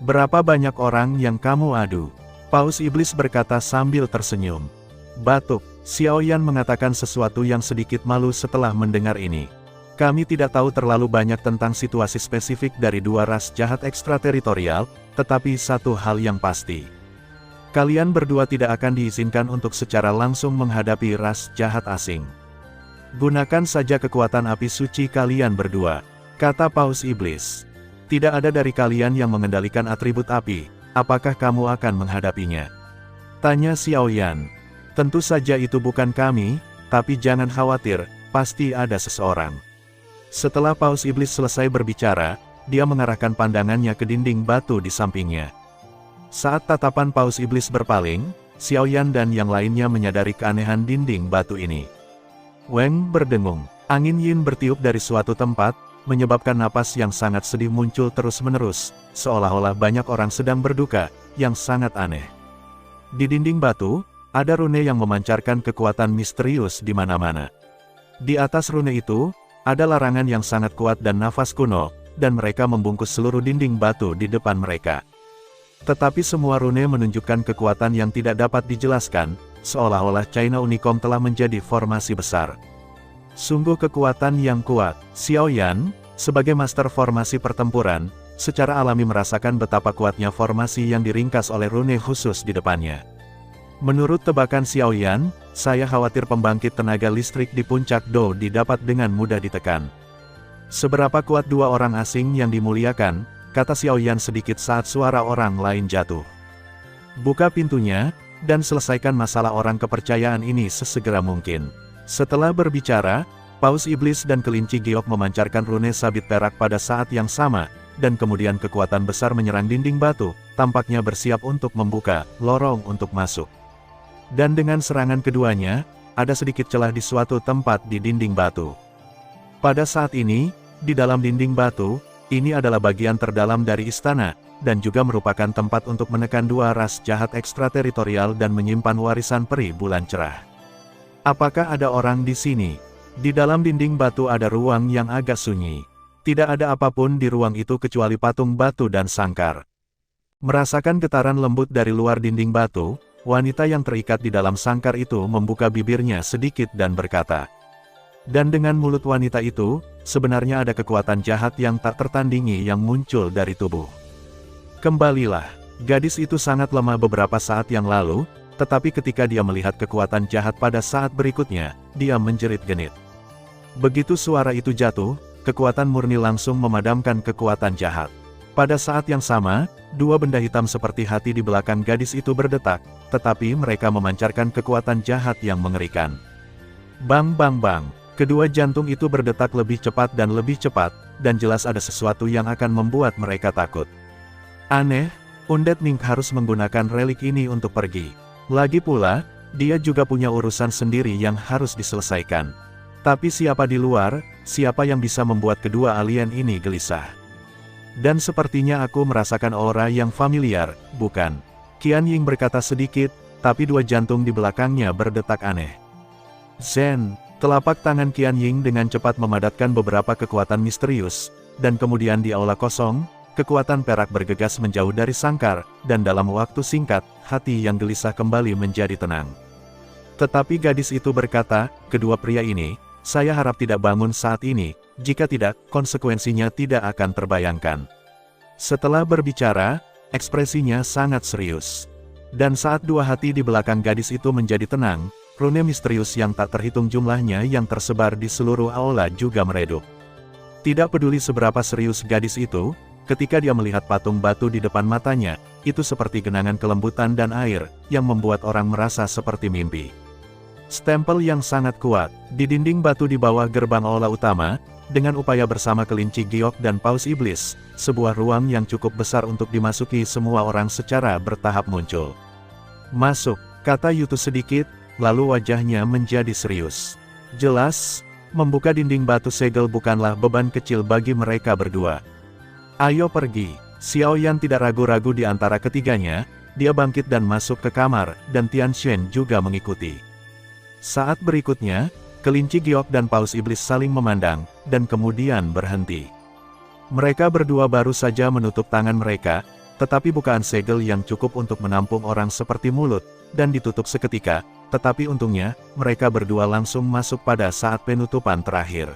Berapa banyak orang yang kamu adu? Paus Iblis berkata sambil tersenyum. Batuk, Xiaoyan mengatakan sesuatu yang sedikit malu setelah mendengar ini. Kami tidak tahu terlalu banyak tentang situasi spesifik dari dua ras jahat ekstrateritorial, tetapi satu hal yang pasti. Kalian berdua tidak akan diizinkan untuk secara langsung menghadapi ras jahat asing. Gunakan saja kekuatan api suci kalian berdua, kata Paus Iblis. Tidak ada dari kalian yang mengendalikan atribut api, apakah kamu akan menghadapinya? Tanya Xiaoyan. Tentu saja itu bukan kami, tapi jangan khawatir, pasti ada seseorang. Setelah Paus Iblis selesai berbicara, dia mengarahkan pandangannya ke dinding batu di sampingnya. Saat tatapan Paus Iblis berpaling, Xiaoyan dan yang lainnya menyadari keanehan dinding batu ini. Weng berdengung, angin yin bertiup dari suatu tempat, menyebabkan napas yang sangat sedih muncul terus-menerus, seolah-olah banyak orang sedang berduka, yang sangat aneh. Di dinding batu, ada rune yang memancarkan kekuatan misterius di mana-mana. Di atas rune itu, ada larangan yang sangat kuat dan nafas kuno, dan mereka membungkus seluruh dinding batu di depan mereka. Tetapi semua rune menunjukkan kekuatan yang tidak dapat dijelaskan, seolah-olah China Unicom telah menjadi formasi besar. Sungguh kekuatan yang kuat. Xiao Yan, sebagai master formasi pertempuran, secara alami merasakan betapa kuatnya formasi yang diringkas oleh rune khusus di depannya. Menurut tebakan Xiao Yan, saya khawatir pembangkit tenaga listrik di puncak Do didapat dengan mudah ditekan. Seberapa kuat dua orang asing yang dimuliakan, kata Xiao Yan sedikit saat suara orang lain jatuh. Buka pintunya, dan selesaikan masalah orang kepercayaan ini sesegera mungkin. Setelah berbicara, Paus Iblis dan kelinci giok memancarkan rune sabit perak pada saat yang sama, dan kemudian kekuatan besar menyerang dinding batu, tampaknya bersiap untuk membuka lorong untuk masuk. Dan dengan serangan keduanya, ada sedikit celah di suatu tempat di dinding batu. Pada saat ini, di dalam dinding batu, ini adalah bagian terdalam dari istana, dan juga merupakan tempat untuk menekan dua ras jahat ekstrateritorial dan menyimpan warisan peri bulan cerah. Apakah ada orang di sini? Di dalam dinding batu ada ruang yang agak sunyi. Tidak ada apapun di ruang itu kecuali patung batu dan sangkar. Merasakan getaran lembut dari luar dinding batu, wanita yang terikat di dalam sangkar itu membuka bibirnya sedikit dan berkata. Dan dengan mulut wanita itu, sebenarnya ada kekuatan jahat yang tak tertandingi yang muncul dari tubuh. Kembalilah. Gadis itu sangat lemah beberapa saat yang lalu, tetapi ketika dia melihat kekuatan jahat pada saat berikutnya, dia menjerit-genit. Begitu suara itu jatuh, kekuatan murni langsung memadamkan kekuatan jahat. Pada saat yang sama, dua benda hitam seperti hati di belakang gadis itu berdetak, tetapi mereka memancarkan kekuatan jahat yang mengerikan. Bang bang bang, kedua jantung itu berdetak lebih cepat, dan jelas ada sesuatu yang akan membuat mereka takut. Aneh, Undead Ning harus menggunakan relik ini untuk pergi. Lagi pula, dia juga punya urusan sendiri yang harus diselesaikan. Tapi siapa di luar, siapa yang bisa membuat kedua alien ini gelisah? Dan sepertinya aku merasakan aura yang familiar, bukan? Qian Ying berkata sedikit, tapi dua jantung di belakangnya berdetak aneh. Zen, telapak tangan Qian Ying dengan cepat memadatkan beberapa kekuatan misterius, dan kemudian di aula kosong, kekuatan perak bergegas menjauh dari sangkar, dan dalam waktu singkat, hati yang gelisah kembali menjadi tenang. Tetapi gadis itu berkata, kedua pria ini, saya harap tidak bangun saat ini, jika tidak, konsekuensinya tidak akan terbayangkan. Setelah berbicara, ekspresinya sangat serius. Dan saat dua hati di belakang gadis itu menjadi tenang, rune misterius yang tak terhitung jumlahnya yang tersebar di seluruh aula juga meredup. Tidak peduli seberapa serius gadis itu, ketika dia melihat patung batu di depan matanya, itu seperti genangan kelembutan dan air, yang membuat orang merasa seperti mimpi. Stempel yang sangat kuat, di dinding batu di bawah gerbang aula utama, dengan upaya bersama kelinci giok dan paus iblis, sebuah ruang yang cukup besar untuk dimasuki semua orang secara bertahap muncul. Masuk, kata Yutu sedikit, lalu wajahnya menjadi serius. Jelas, membuka dinding batu segel bukanlah beban kecil bagi mereka berdua. Ayo pergi. Xiao Yan tidak ragu-ragu di antara ketiganya, dia bangkit dan masuk ke kamar, dan Tian Xuan juga mengikuti. Saat berikutnya, kelinci giok dan paus iblis saling memandang, dan kemudian berhenti. Mereka berdua baru saja menutup tangan mereka, tetapi bukaan segel yang cukup untuk menampung orang seperti mulut, dan ditutup seketika, tetapi untungnya, mereka berdua langsung masuk pada saat penutupan terakhir.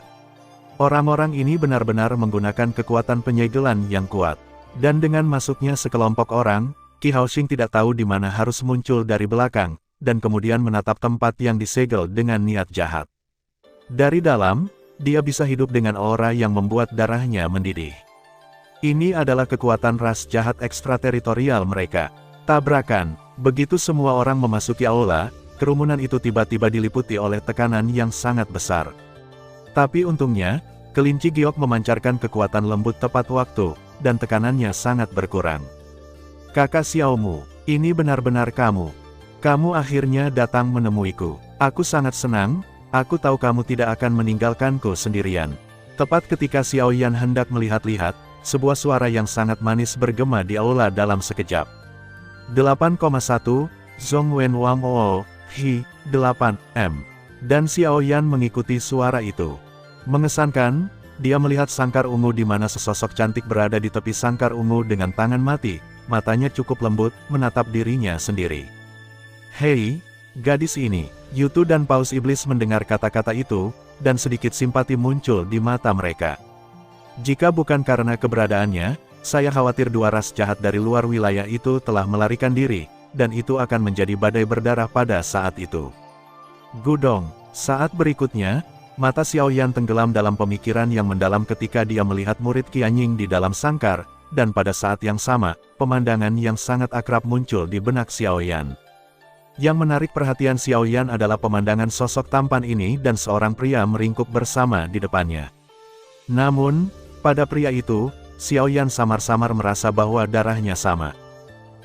Orang-orang ini benar-benar menggunakan kekuatan penyegelan yang kuat. Dan dengan masuknya sekelompok orang, Qi Haoxing tidak tahu di mana harus muncul dari belakang, dan kemudian menatap tempat yang disegel dengan niat jahat. Dari dalam, dia bisa hidup dengan aura yang membuat darahnya mendidih. Ini adalah kekuatan ras jahat ekstrateritorial mereka. Tabrakan, begitu semua orang memasuki aula, kerumunan itu tiba-tiba diliputi oleh tekanan yang sangat besar. Tapi untungnya, kelinci giok memancarkan kekuatan lembut tepat waktu, dan tekanannya sangat berkurang. Kakak Xiaomu, ini benar-benar kamu. Kamu akhirnya datang menemuiku. Aku sangat senang, aku tahu kamu tidak akan meninggalkanku sendirian. Tepat ketika Xiao Yan hendak melihat-lihat, sebuah suara yang sangat manis bergema di aula dalam sekejap. 8,1, Zhong Wen Wang Oo, Hi, 8, M. Dan Xiao Yan mengikuti suara itu. Mengesankan, dia melihat sangkar ungu di mana sesosok cantik berada di tepi sangkar ungu dengan tangan mati, matanya cukup lembut, menatap dirinya sendiri. Hei, gadis ini, Yutu dan Paus Iblis mendengar kata-kata itu, dan sedikit simpati muncul di mata mereka. Jika bukan karena keberadaannya, saya khawatir dua ras jahat dari luar wilayah itu telah melarikan diri, dan itu akan menjadi badai berdarah pada saat itu. Gudong, saat berikutnya, mata Xiaoyan tenggelam dalam pemikiran yang mendalam ketika dia melihat murid Qianying di dalam sangkar, dan pada saat yang sama, pemandangan yang sangat akrab muncul di benak Xiaoyan. Yang menarik perhatian Xiaoyan adalah pemandangan sosok tampan ini dan seorang pria meringkuk bersama di depannya. Namun, pada pria itu, Xiaoyan samar-samar merasa bahwa darahnya sama.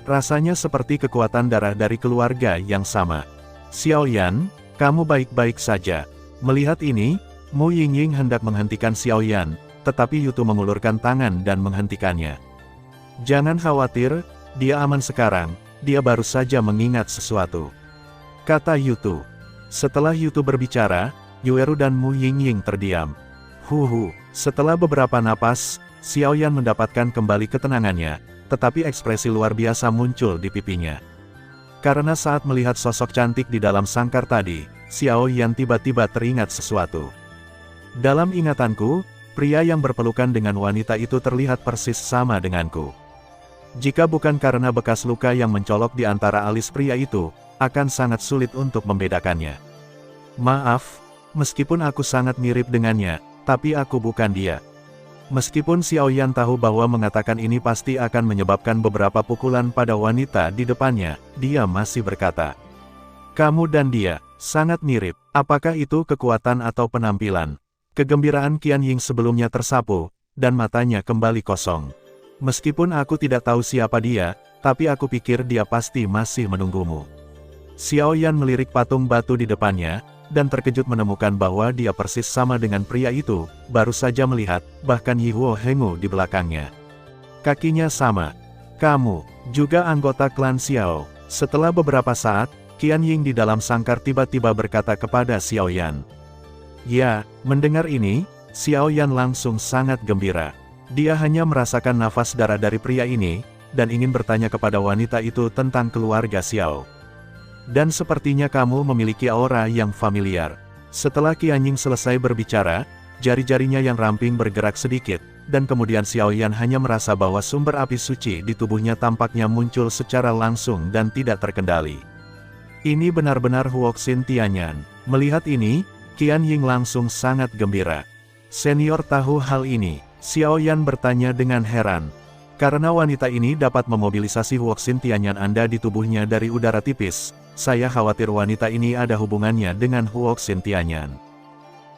Rasanya seperti kekuatan darah dari keluarga yang sama. Xiaoyan, kamu baik-baik saja. Melihat ini, Mu Yingying hendak menghentikan Xiaoyan, tetapi Yutu mengulurkan tangan dan menghentikannya. Jangan khawatir, dia aman sekarang, dia baru saja mengingat sesuatu, kata Yutu. Setelah Yutu berbicara, Yueru dan Mu Yingying terdiam. Setelah beberapa napas, Xiaoyan mendapatkan kembali ketenangannya, tetapi ekspresi luar biasa muncul di pipinya. Karena saat melihat sosok cantik di dalam sangkar tadi, Xiaoyan tiba-tiba teringat sesuatu. Dalam ingatanku, pria yang berpelukan dengan wanita itu terlihat persis sama denganku. Jika bukan karena bekas luka yang mencolok di antara alis pria itu, akan sangat sulit untuk membedakannya. Maaf, meskipun aku sangat mirip dengannya, tapi aku bukan dia. Meskipun Xiaoyan tahu bahwa mengatakan ini pasti akan menyebabkan beberapa pukulan pada wanita di depannya, dia masih berkata, "Kamu dan dia, sangat mirip. Apakah itu kekuatan atau penampilan?" Kegembiraan Qianying sebelumnya tersapu, dan matanya kembali kosong. Meskipun aku tidak tahu siapa dia, tapi aku pikir dia pasti masih menunggumu. Xiaoyan melirik patung batu di depannya, dan terkejut menemukan bahwa dia persis sama dengan pria itu, baru saja melihat, bahkan Yihuo Hengu di belakangnya. Kakinya sama. Kamu, juga anggota klan Xiao. Setelah beberapa saat, Qianying di dalam sangkar tiba-tiba berkata kepada Xiaoyan. Ya, mendengar ini, Xiaoyan langsung sangat gembira. Dia hanya merasakan nafas darah dari pria ini, dan ingin bertanya kepada wanita itu tentang keluarga Xiao. Dan sepertinya kamu memiliki aura yang familiar. Setelah Qianying selesai berbicara, jari-jarinya yang ramping bergerak sedikit, dan kemudian Xiaoyan hanya merasa bahwa sumber api suci di tubuhnya tampaknya muncul secara langsung dan tidak terkendali. Ini benar-benar Huoxin Tianyan. Melihat ini, Qianying langsung sangat gembira. Senior tahu hal ini, Xiaoyan bertanya dengan heran. Karena wanita ini dapat memobilisasi Huoxin Tianyan Anda di tubuhnya dari udara tipis, saya khawatir wanita ini ada hubungannya dengan Huoxin Tianyan.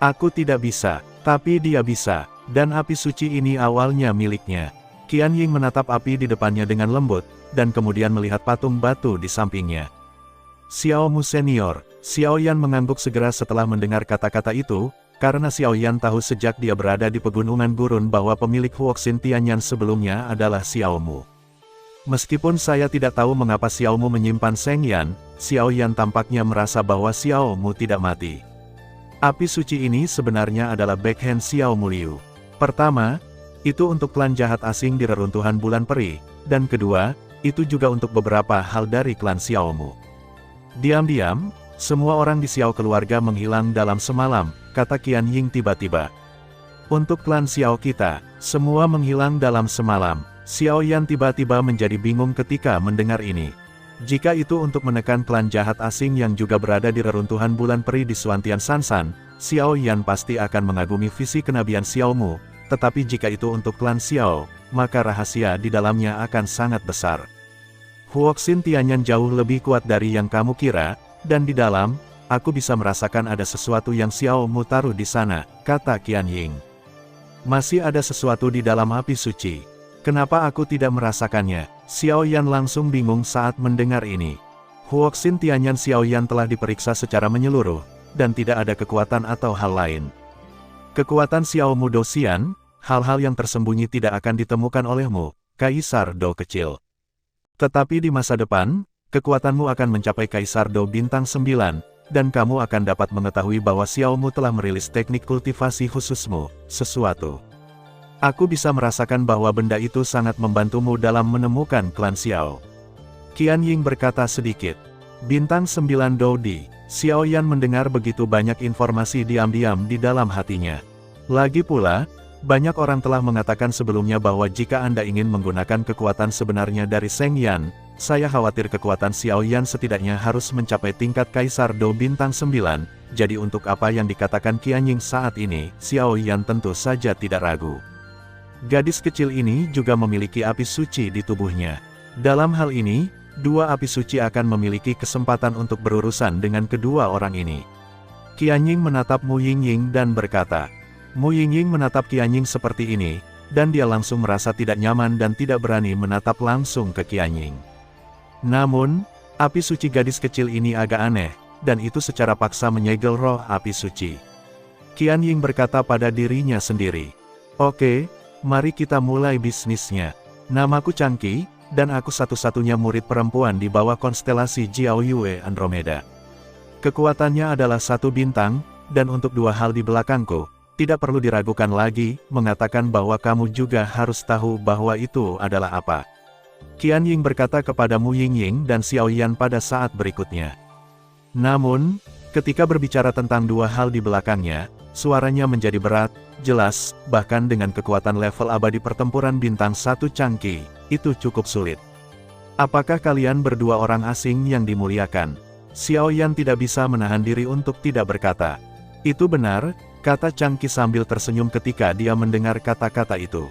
Aku tidak bisa, tapi dia bisa, dan api suci ini awalnya miliknya. Qianying menatap api di depannya dengan lembut, dan kemudian melihat patung batu di sampingnya. Xiaomu senior, Xiaoyan mengangguk segera setelah mendengar kata-kata itu, karena Xiaoyan tahu sejak dia berada di pegunungan gurun bahwa pemilik Huoxin Tianyan sebelumnya adalah Xiaomu. Meskipun saya tidak tahu mengapa Xiaomu menyimpan Shengyan, Xiaoyan tampaknya merasa bahwa Xiaomu tidak mati. Api suci ini sebenarnya adalah backhand Xiaomu Liu. Pertama, itu untuk klan jahat asing di reruntuhan bulan peri, dan kedua, itu juga untuk beberapa hal dari klan Xiaomu. Diam-diam, semua orang di Xiao keluarga menghilang dalam semalam, kata Qianying tiba-tiba. Untuk klan Xiao kita, semua menghilang dalam semalam. Xiaoyan tiba-tiba menjadi bingung ketika mendengar ini. Jika itu untuk menekan klan jahat asing yang juga berada di reruntuhan bulan peri di Suantian Sansan, Xiaoyan pasti akan mengagumi visi kenabian Xiaomu, tetapi jika itu untuk klan Xiao, maka rahasia di dalamnya akan sangat besar. Huoxin Tianyan jauh lebih kuat dari yang kamu kira, dan di dalam, aku bisa merasakan ada sesuatu yang Xiaomu taruh di sana, kata Qianying. Masih ada sesuatu di dalam api suci. Kenapa aku tidak merasakannya? Xiaoyan langsung bingung saat mendengar ini. Huoxin Tianyan Xiaoyan telah diperiksa secara menyeluruh, dan tidak ada kekuatan atau hal lain. Kekuatan Xiaomu Dosian, hal-hal yang tersembunyi tidak akan ditemukan olehmu, Kaisar Do kecil. Tetapi di masa depan, kekuatanmu akan mencapai Kaisar Do bintang 9, dan kamu akan dapat mengetahui bahwa Xiaomu telah merilis teknik kultivasi khususmu, sesuatu. Aku bisa merasakan bahwa benda itu sangat membantumu dalam menemukan klan Xiao. Qian Ying berkata sedikit. Bintang 9 Dodi, Xiao Yan mendengar begitu banyak informasi diam-diam di dalam hatinya. Lagi pula, banyak orang telah mengatakan sebelumnya bahwa jika Anda ingin menggunakan kekuatan sebenarnya dari Seng Yan, saya khawatir kekuatan Xiao Yan setidaknya harus mencapai tingkat Kaisar Do Bintang 9, jadi untuk apa yang dikatakan Qian Ying saat ini, Xiao Yan tentu saja tidak ragu. Gadis kecil ini juga memiliki api suci di tubuhnya. Dalam hal ini, dua api suci akan memiliki kesempatan untuk berurusan dengan kedua orang ini. Qian Ying menatap Mu Yingying dan berkata. Mu Yingying menatap Qian Ying seperti ini, dan dia langsung merasa tidak nyaman dan tidak berani menatap langsung ke Qian Ying. Namun, api suci gadis kecil ini agak aneh, dan itu secara paksa menyegel roh api suci. Qian Ying berkata pada dirinya sendiri. Oke, mari kita mulai bisnisnya. Namaku Changqi, dan aku satu-satunya murid perempuan di bawah konstelasi Jiao Yue Andromeda. Kekuatannya adalah 1 bintang, dan untuk 2 hal di belakangku, tidak perlu diragukan lagi, mengatakan bahwa kamu juga harus tahu bahwa itu adalah apa. Qian Ying berkata kepada Mu Yingying dan Xiao Yan pada saat berikutnya. Namun, ketika berbicara tentang 2 hal di belakangnya, suaranya menjadi berat, jelas, bahkan dengan kekuatan level abadi pertempuran bintang 1 Changqi, itu cukup sulit. Apakah kalian berdua orang asing yang dimuliakan? Xiao Yan tidak bisa menahan diri untuk tidak berkata. Itu benar, kata Changqi sambil tersenyum ketika dia mendengar kata-kata itu.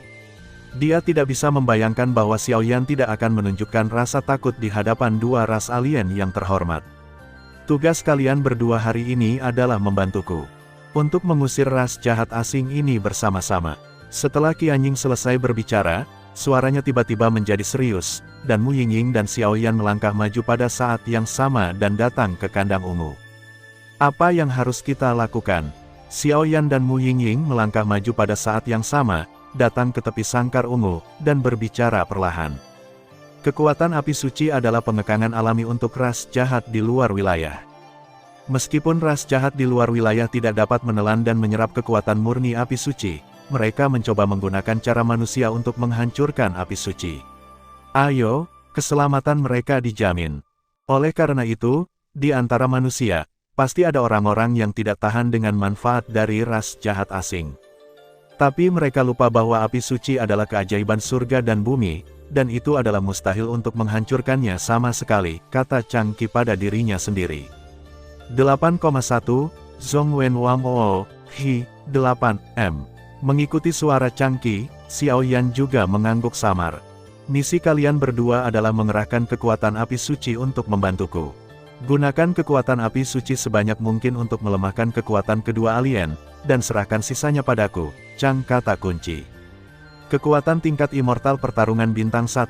Dia tidak bisa membayangkan bahwa Xiao Yan tidak akan menunjukkan rasa takut di hadapan 2 ras alien yang terhormat. Tugas kalian berdua hari ini adalah membantuku untuk mengusir ras jahat asing ini bersama-sama. Setelah Qian Ying selesai berbicara, suaranya tiba-tiba menjadi serius, dan Mu Yingying dan Xiao Yan melangkah maju pada saat yang sama dan datang ke kandang ungu. Apa yang harus kita lakukan? Xiao Yan dan Mu Yingying melangkah maju pada saat yang sama, datang ke tepi sangkar ungu, dan berbicara perlahan. Kekuatan api suci adalah pengekangan alami untuk ras jahat di luar wilayah. Meskipun ras jahat di luar wilayah tidak dapat menelan dan menyerap kekuatan murni api suci, mereka mencoba menggunakan cara manusia untuk menghancurkan api suci. Ayo, keselamatan mereka dijamin. Oleh karena itu, di antara manusia, pasti ada orang-orang yang tidak tahan dengan manfaat dari ras jahat asing. Tapi mereka lupa bahwa api suci adalah keajaiban surga dan bumi, dan itu adalah mustahil untuk menghancurkannya sama sekali, kata Changqi pada dirinya sendiri. 8,1, Zhong Wen Wang Oo, Hi, 8M. Mengikuti suara Changqi, Xiao Yan juga mengangguk samar. Misi kalian berdua adalah mengerahkan kekuatan api suci untuk membantuku. Gunakan kekuatan api suci sebanyak mungkin untuk melemahkan kekuatan kedua alien, dan serahkan sisanya padaku, Chang kata kunci. Kekuatan tingkat immortal pertarungan bintang 1,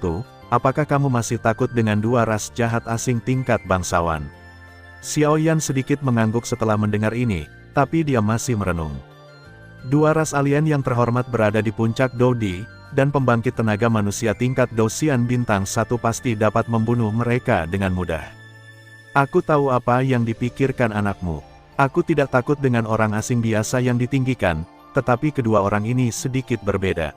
apakah kamu masih takut dengan 2 ras jahat asing tingkat bangsawan? Xiao Yan sedikit mengangguk setelah mendengar ini, tapi dia masih merenung. 2 ras alien yang terhormat berada di puncak Dodi, dan pembangkit tenaga manusia tingkat Dosian bintang 1 pasti dapat membunuh mereka dengan mudah. Aku tahu apa yang dipikirkan anakmu. Aku tidak takut dengan orang asing biasa yang ditinggikan, tetapi kedua orang ini sedikit berbeda.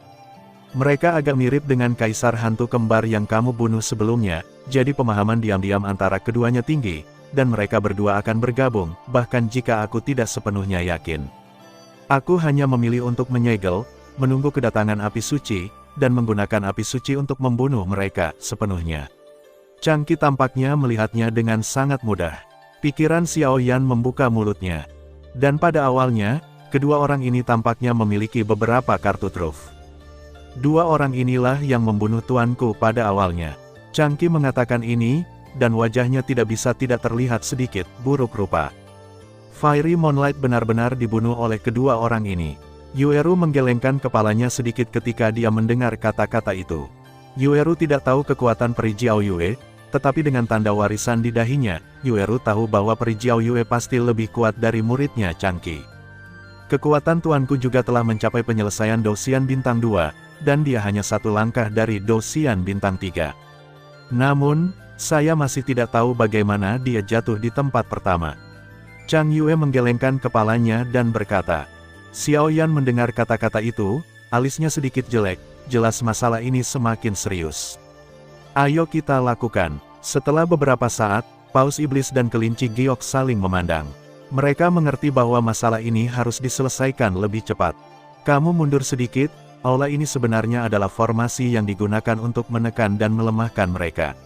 Mereka agak mirip dengan kaisar hantu kembar yang kamu bunuh sebelumnya, jadi pemahaman diam-diam antara keduanya tinggi, dan mereka berdua akan bergabung, bahkan jika aku tidak sepenuhnya yakin. Aku hanya memilih untuk menyegel, menunggu kedatangan api suci, dan menggunakan api suci untuk membunuh mereka sepenuhnya. Changqi tampaknya melihatnya dengan sangat mudah. Pikiran Xiao Yan membuka mulutnya. Dan pada awalnya, kedua orang ini tampaknya memiliki beberapa kartu truf. 2 orang inilah yang membunuh tuanku pada awalnya. Changqi mengatakan ini, dan wajahnya tidak bisa tidak terlihat sedikit buruk rupa. Fiery Moonlight benar-benar dibunuh oleh kedua orang ini. Yueru menggelengkan kepalanya sedikit ketika dia mendengar kata-kata itu. Yueru tidak tahu kekuatan peri Jiao Yue, tetapi dengan tanda warisan di dahinya, Yueru tahu bahwa peri Jiao Yue pasti lebih kuat dari muridnya Changqi. Kekuatan tuanku juga telah mencapai penyelesaian Dosian bintang 2, dan dia hanya 1 langkah dari Dosian bintang 3. Namun, saya masih tidak tahu bagaimana dia jatuh di tempat pertama. Chang Yue menggelengkan kepalanya dan berkata. Xiao Yan mendengar kata-kata itu, alisnya sedikit jelek, jelas masalah ini semakin serius. Ayo kita lakukan. Setelah beberapa saat, Paus Iblis dan kelinci giok saling memandang. Mereka mengerti bahwa masalah ini harus diselesaikan lebih cepat. Kamu mundur sedikit, aula ini sebenarnya adalah formasi yang digunakan untuk menekan dan melemahkan mereka.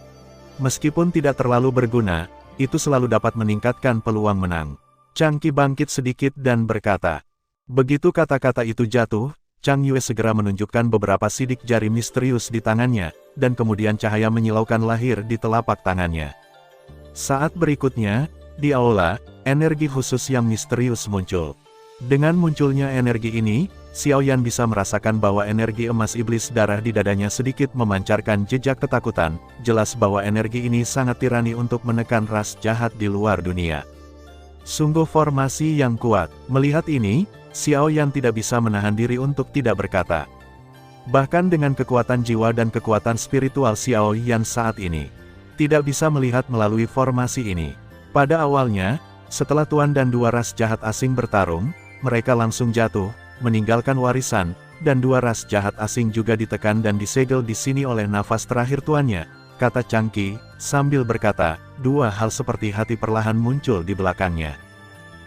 Meskipun tidak terlalu berguna, itu selalu dapat meningkatkan peluang menang. Chang Qi bangkit sedikit dan berkata. Begitu kata-kata itu jatuh, Chang Yue segera menunjukkan beberapa sidik jari misterius di tangannya, dan kemudian cahaya menyilaukan lahir di telapak tangannya. Saat berikutnya, di aula, energi khusus yang misterius muncul. Dengan munculnya energi ini, Xiao Yan bisa merasakan bahwa energi emas iblis darah di dadanya sedikit memancarkan jejak ketakutan, jelas bahwa energi ini sangat tirani untuk menekan ras jahat di luar dunia. Sungguh formasi yang kuat. Melihat ini, Xiao Yan tidak bisa menahan diri untuk tidak berkata. Bahkan dengan kekuatan jiwa dan kekuatan spiritual Xiao Yan saat ini, tidak bisa melihat melalui formasi ini. Pada awalnya, setelah Tuan dan dua ras jahat asing bertarung, mereka langsung jatuh, meninggalkan warisan, dan dua ras jahat asing juga ditekan dan disegel di sini oleh nafas terakhir tuannya, kata Chang Qi, sambil berkata, dua hal seperti hati perlahan muncul di belakangnya.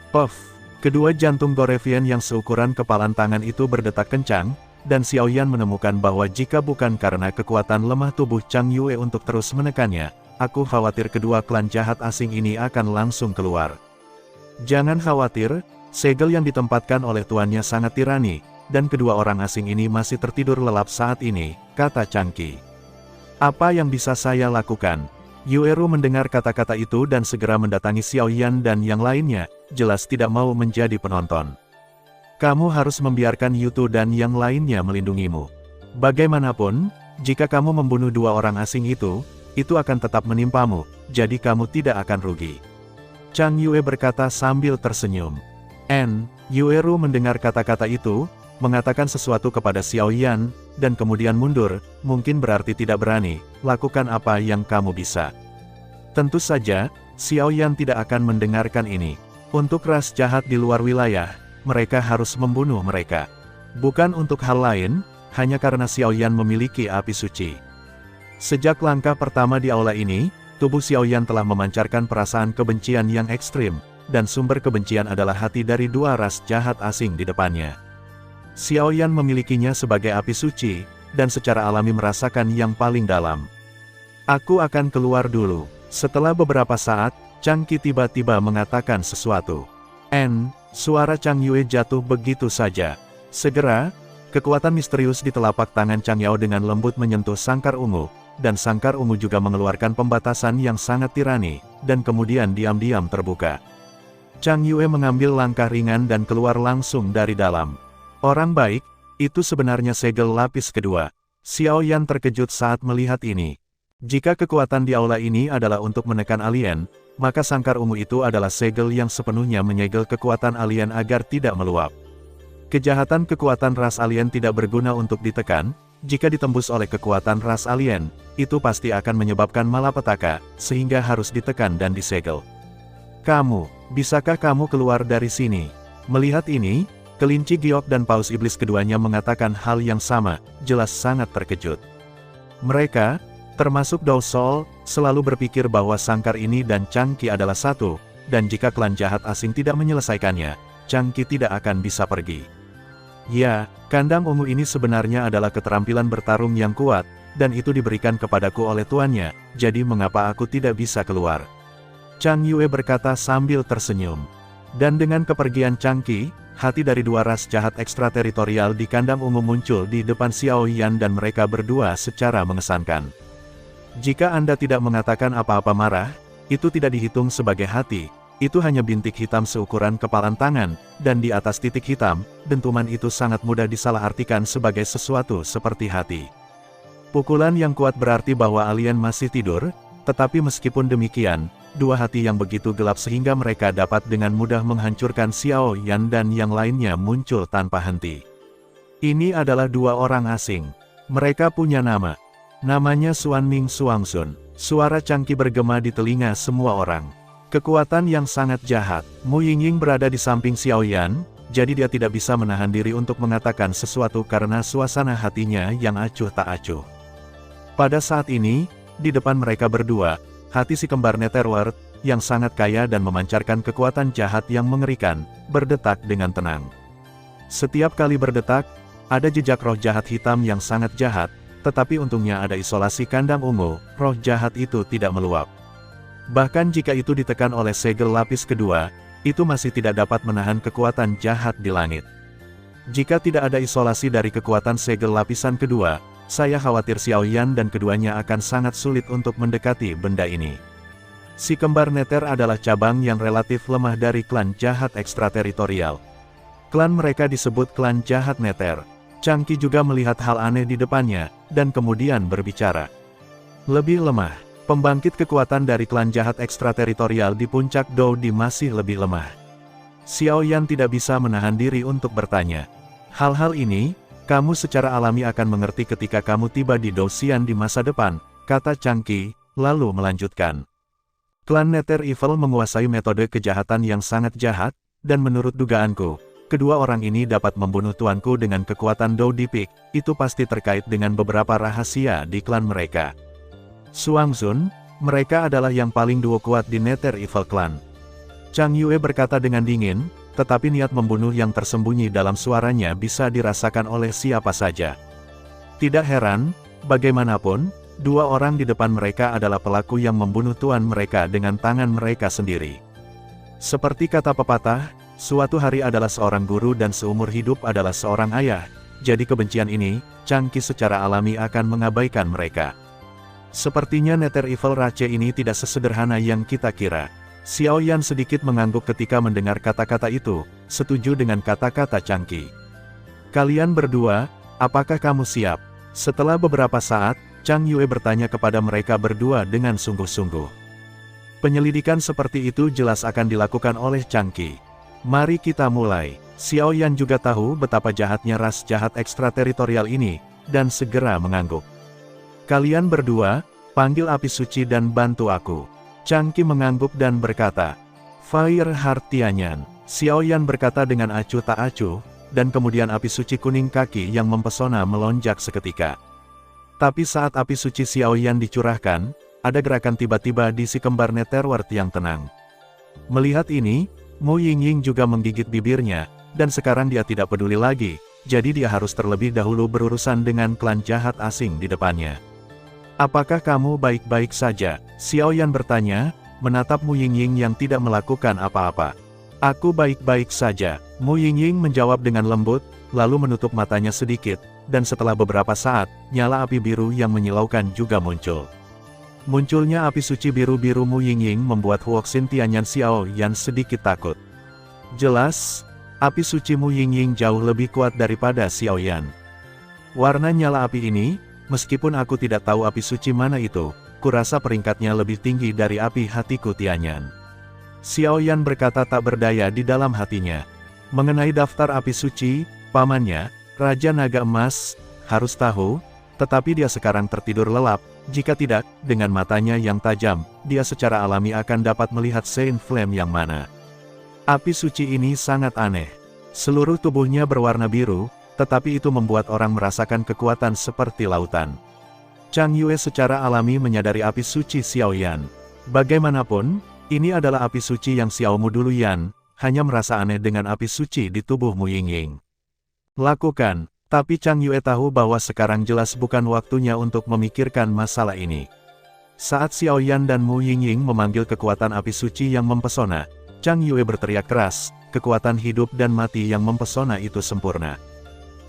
Puff! Kedua jantung Gorevian yang seukuran kepalan tangan itu berdetak kencang, dan Xiao Yan menemukan bahwa jika bukan karena kekuatan lemah tubuh Chang Yue untuk terus menekannya, aku khawatir kedua klan jahat asing ini akan langsung keluar. Jangan khawatir, segel yang ditempatkan oleh tuannya sangat tirani, dan kedua orang asing ini masih tertidur lelap saat ini, kata Chang Qi. Apa yang bisa saya lakukan? Yueru mendengar kata-kata itu dan segera mendatangi Xiao Yan dan yang lainnya, jelas tidak mau menjadi penonton. Kamu harus membiarkan Yutu dan yang lainnya melindungimu. Bagaimanapun, jika kamu membunuh dua orang asing itu akan tetap menimpamu, jadi kamu tidak akan rugi. Chang Yue berkata sambil tersenyum. Yueru mendengar kata-kata itu, mengatakan sesuatu kepada Xiao Yan, dan kemudian mundur, mungkin berarti tidak berani, lakukan apa yang kamu bisa. Tentu saja, Xiao Yan tidak akan mendengarkan ini. Untuk ras jahat di luar wilayah, mereka harus membunuh mereka. Bukan untuk hal lain, hanya karena Xiao Yan memiliki api suci. Sejak langkah pertama di aula ini, tubuh Xiao Yan telah memancarkan perasaan kebencian yang ekstrim, dan sumber kebencian adalah hati dari dua ras jahat asing di depannya. Xiao Yan memilikinya sebagai api suci, dan secara alami merasakan yang paling dalam. Aku akan keluar dulu. Setelah beberapa saat, Chang Qi tiba-tiba mengatakan sesuatu. Suara Chang Yue jatuh begitu saja. Segera, kekuatan misterius di telapak tangan Chang Yao dengan lembut menyentuh sangkar ungu, dan sangkar ungu juga mengeluarkan pembatasan yang sangat tirani, dan kemudian diam-diam terbuka. Chang Yue mengambil langkah ringan dan keluar langsung dari dalam. Orang baik, itu sebenarnya segel lapis kedua. Xiao Yan terkejut saat melihat ini. Jika kekuatan di aula ini adalah untuk menekan alien, maka sangkar ungu itu adalah segel yang sepenuhnya menyegel kekuatan alien agar tidak meluap. Kejahatan kekuatan ras alien tidak berguna untuk ditekan, jika ditembus oleh kekuatan ras alien, itu pasti akan menyebabkan malapetaka, sehingga harus ditekan dan disegel. Bisakah kamu keluar dari sini? Melihat ini, kelinci giok dan paus iblis keduanya mengatakan hal yang sama, jelas sangat terkejut. Mereka, termasuk Dao Sol, selalu berpikir bahwa sangkar ini dan Chang Qi adalah satu, dan jika klan jahat asing tidak menyelesaikannya, Chang Qi tidak akan bisa pergi. Ya, kandang ungu ini sebenarnya adalah keterampilan bertarung yang kuat, dan itu diberikan kepadaku oleh tuannya, jadi mengapa aku tidak bisa keluar? Chang Yue berkata sambil tersenyum. Dan dengan kepergian Chang Qi, hati dari dua ras jahat ekstrateritorial di kandang ungu muncul di depan Xiao Yan dan mereka berdua secara mengesankan. Jika Anda tidak mengatakan apa-apa marah, itu tidak dihitung sebagai hati, itu hanya bintik hitam seukuran kepalan tangan, dan di atas titik hitam, dentuman itu sangat mudah disalahartikan sebagai sesuatu seperti hati. Pukulan yang kuat berarti bahwa alien masih tidur, tetapi meskipun demikian, dua hati yang begitu gelap sehingga mereka dapat dengan mudah menghancurkan Xiao Yan dan yang lainnya muncul tanpa henti. Ini adalah dua orang asing. Mereka punya nama. Namanya Xuanming Xuangxun. Suara Chang Qi bergema di telinga semua orang. Kekuatan yang sangat jahat. Mu Yingying berada di samping Xiao Yan, jadi dia tidak bisa menahan diri untuk mengatakan sesuatu karena suasana hatinya yang acuh tak acuh. Pada saat ini, di depan mereka berdua, hati si kembar Netherworld, yang sangat kaya dan memancarkan kekuatan jahat yang mengerikan, berdetak dengan tenang. Setiap kali berdetak, ada jejak roh jahat hitam yang sangat jahat, tetapi untungnya ada isolasi kandang ungu, roh jahat itu tidak meluap. Bahkan jika itu ditekan oleh segel lapis kedua, itu masih tidak dapat menahan kekuatan jahat di langit. Jika tidak ada isolasi dari kekuatan segel lapisan kedua, saya khawatir Xiao Yan dan keduanya akan sangat sulit untuk mendekati benda ini. Si kembar Nether adalah cabang yang relatif lemah dari klan jahat ekstrateritorial. Klan mereka disebut klan jahat Nether. Chang Qi juga melihat hal aneh di depannya, dan kemudian berbicara. Lebih lemah. Pembangkit kekuatan dari klan jahat ekstrateritorial di puncak Doudi masih lebih lemah. Xiao Yan tidak bisa menahan diri untuk bertanya. Hal-hal ini, kamu secara alami akan mengerti ketika kamu tiba di Douxian di masa depan, kata Chang Qi, lalu melanjutkan. Klan Nether Evil menguasai metode kejahatan yang sangat jahat, dan menurut dugaanku, kedua orang ini dapat membunuh tuanku dengan kekuatan Doudi Peak, itu pasti terkait dengan beberapa rahasia di klan mereka. Suang Zun, mereka adalah yang paling duo kuat di Nether Evil Clan. Chang Yue berkata dengan dingin, tetapi niat membunuh yang tersembunyi dalam suaranya bisa dirasakan oleh siapa saja. Tidak heran, bagaimanapun, dua orang di depan mereka adalah pelaku yang membunuh tuan mereka dengan tangan mereka sendiri. Seperti kata pepatah, suatu hari adalah seorang guru dan seumur hidup adalah seorang ayah, jadi kebencian ini, Chang Qi secara alami akan mengabaikan mereka. Sepertinya Nether Evil Rache ini tidak sesederhana yang kita kira. Xiao Yan sedikit mengangguk ketika mendengar kata-kata itu, setuju dengan kata-kata Chang Qi. Kalian berdua, apakah kamu siap? Setelah beberapa saat, Chang Yue bertanya kepada mereka berdua dengan sungguh-sungguh. Penyelidikan seperti itu jelas akan dilakukan oleh Chang Qi. Mari kita mulai. Xiao Yan juga tahu betapa jahatnya ras jahat ekstrateritorial ini, dan segera mengangguk. Kalian berdua, panggil api suci dan bantu aku. Chang Qi mengangguk dan berkata, Fire Heart Tianyan. Xiao Yan berkata dengan acuh tak acuh, dan kemudian api suci kuning kaki yang mempesona melonjak seketika. Tapi saat api suci Xiao Yan dicurahkan, ada gerakan tiba-tiba di si kembar Netherworld yang tenang. Melihat ini, Mu Yingying juga menggigit bibirnya, dan sekarang dia tidak peduli lagi, jadi dia harus terlebih dahulu berurusan dengan klan jahat asing di depannya. Apakah kamu baik-baik saja? Xiao Yan bertanya, menatap Mu Yingying yang tidak melakukan apa-apa. Aku baik-baik saja. Mu Yingying menjawab dengan lembut, lalu menutup matanya sedikit, dan setelah beberapa saat, nyala api biru yang menyilaukan juga muncul. Munculnya api suci biru-biru Mu Yingying membuat Huoxin Tianyan Xiao Yan sedikit takut. Jelas, api suci Mu Yingying jauh lebih kuat daripada Xiao Yan. Warna nyala api ini, meskipun aku tidak tahu api suci mana itu, kurasa peringkatnya lebih tinggi dari api hatiku Tianyan. Xiao Yan berkata tak berdaya di dalam hatinya. Mengenai daftar api suci, pamannya, Raja Naga Emas, harus tahu, tetapi dia sekarang tertidur lelap, jika tidak, dengan matanya yang tajam, dia secara alami akan dapat melihat Saint Flame yang mana. Api suci ini sangat aneh. Seluruh tubuhnya berwarna biru, tetapi itu membuat orang merasakan kekuatan seperti lautan. Chang Yue secara alami menyadari api suci Xiao Yan. Bagaimanapun, ini adalah api suci yang Xiao Mu dulu Yan, hanya merasa aneh dengan api suci di tubuh Mu Yingying. Lakukan, tapi Chang Yue tahu bahwa sekarang jelas bukan waktunya untuk memikirkan masalah ini. Saat Xiao Yan dan Mu Yingying memanggil kekuatan api suci yang mempesona, Chang Yue berteriak keras, kekuatan hidup dan mati yang mempesona itu sempurna.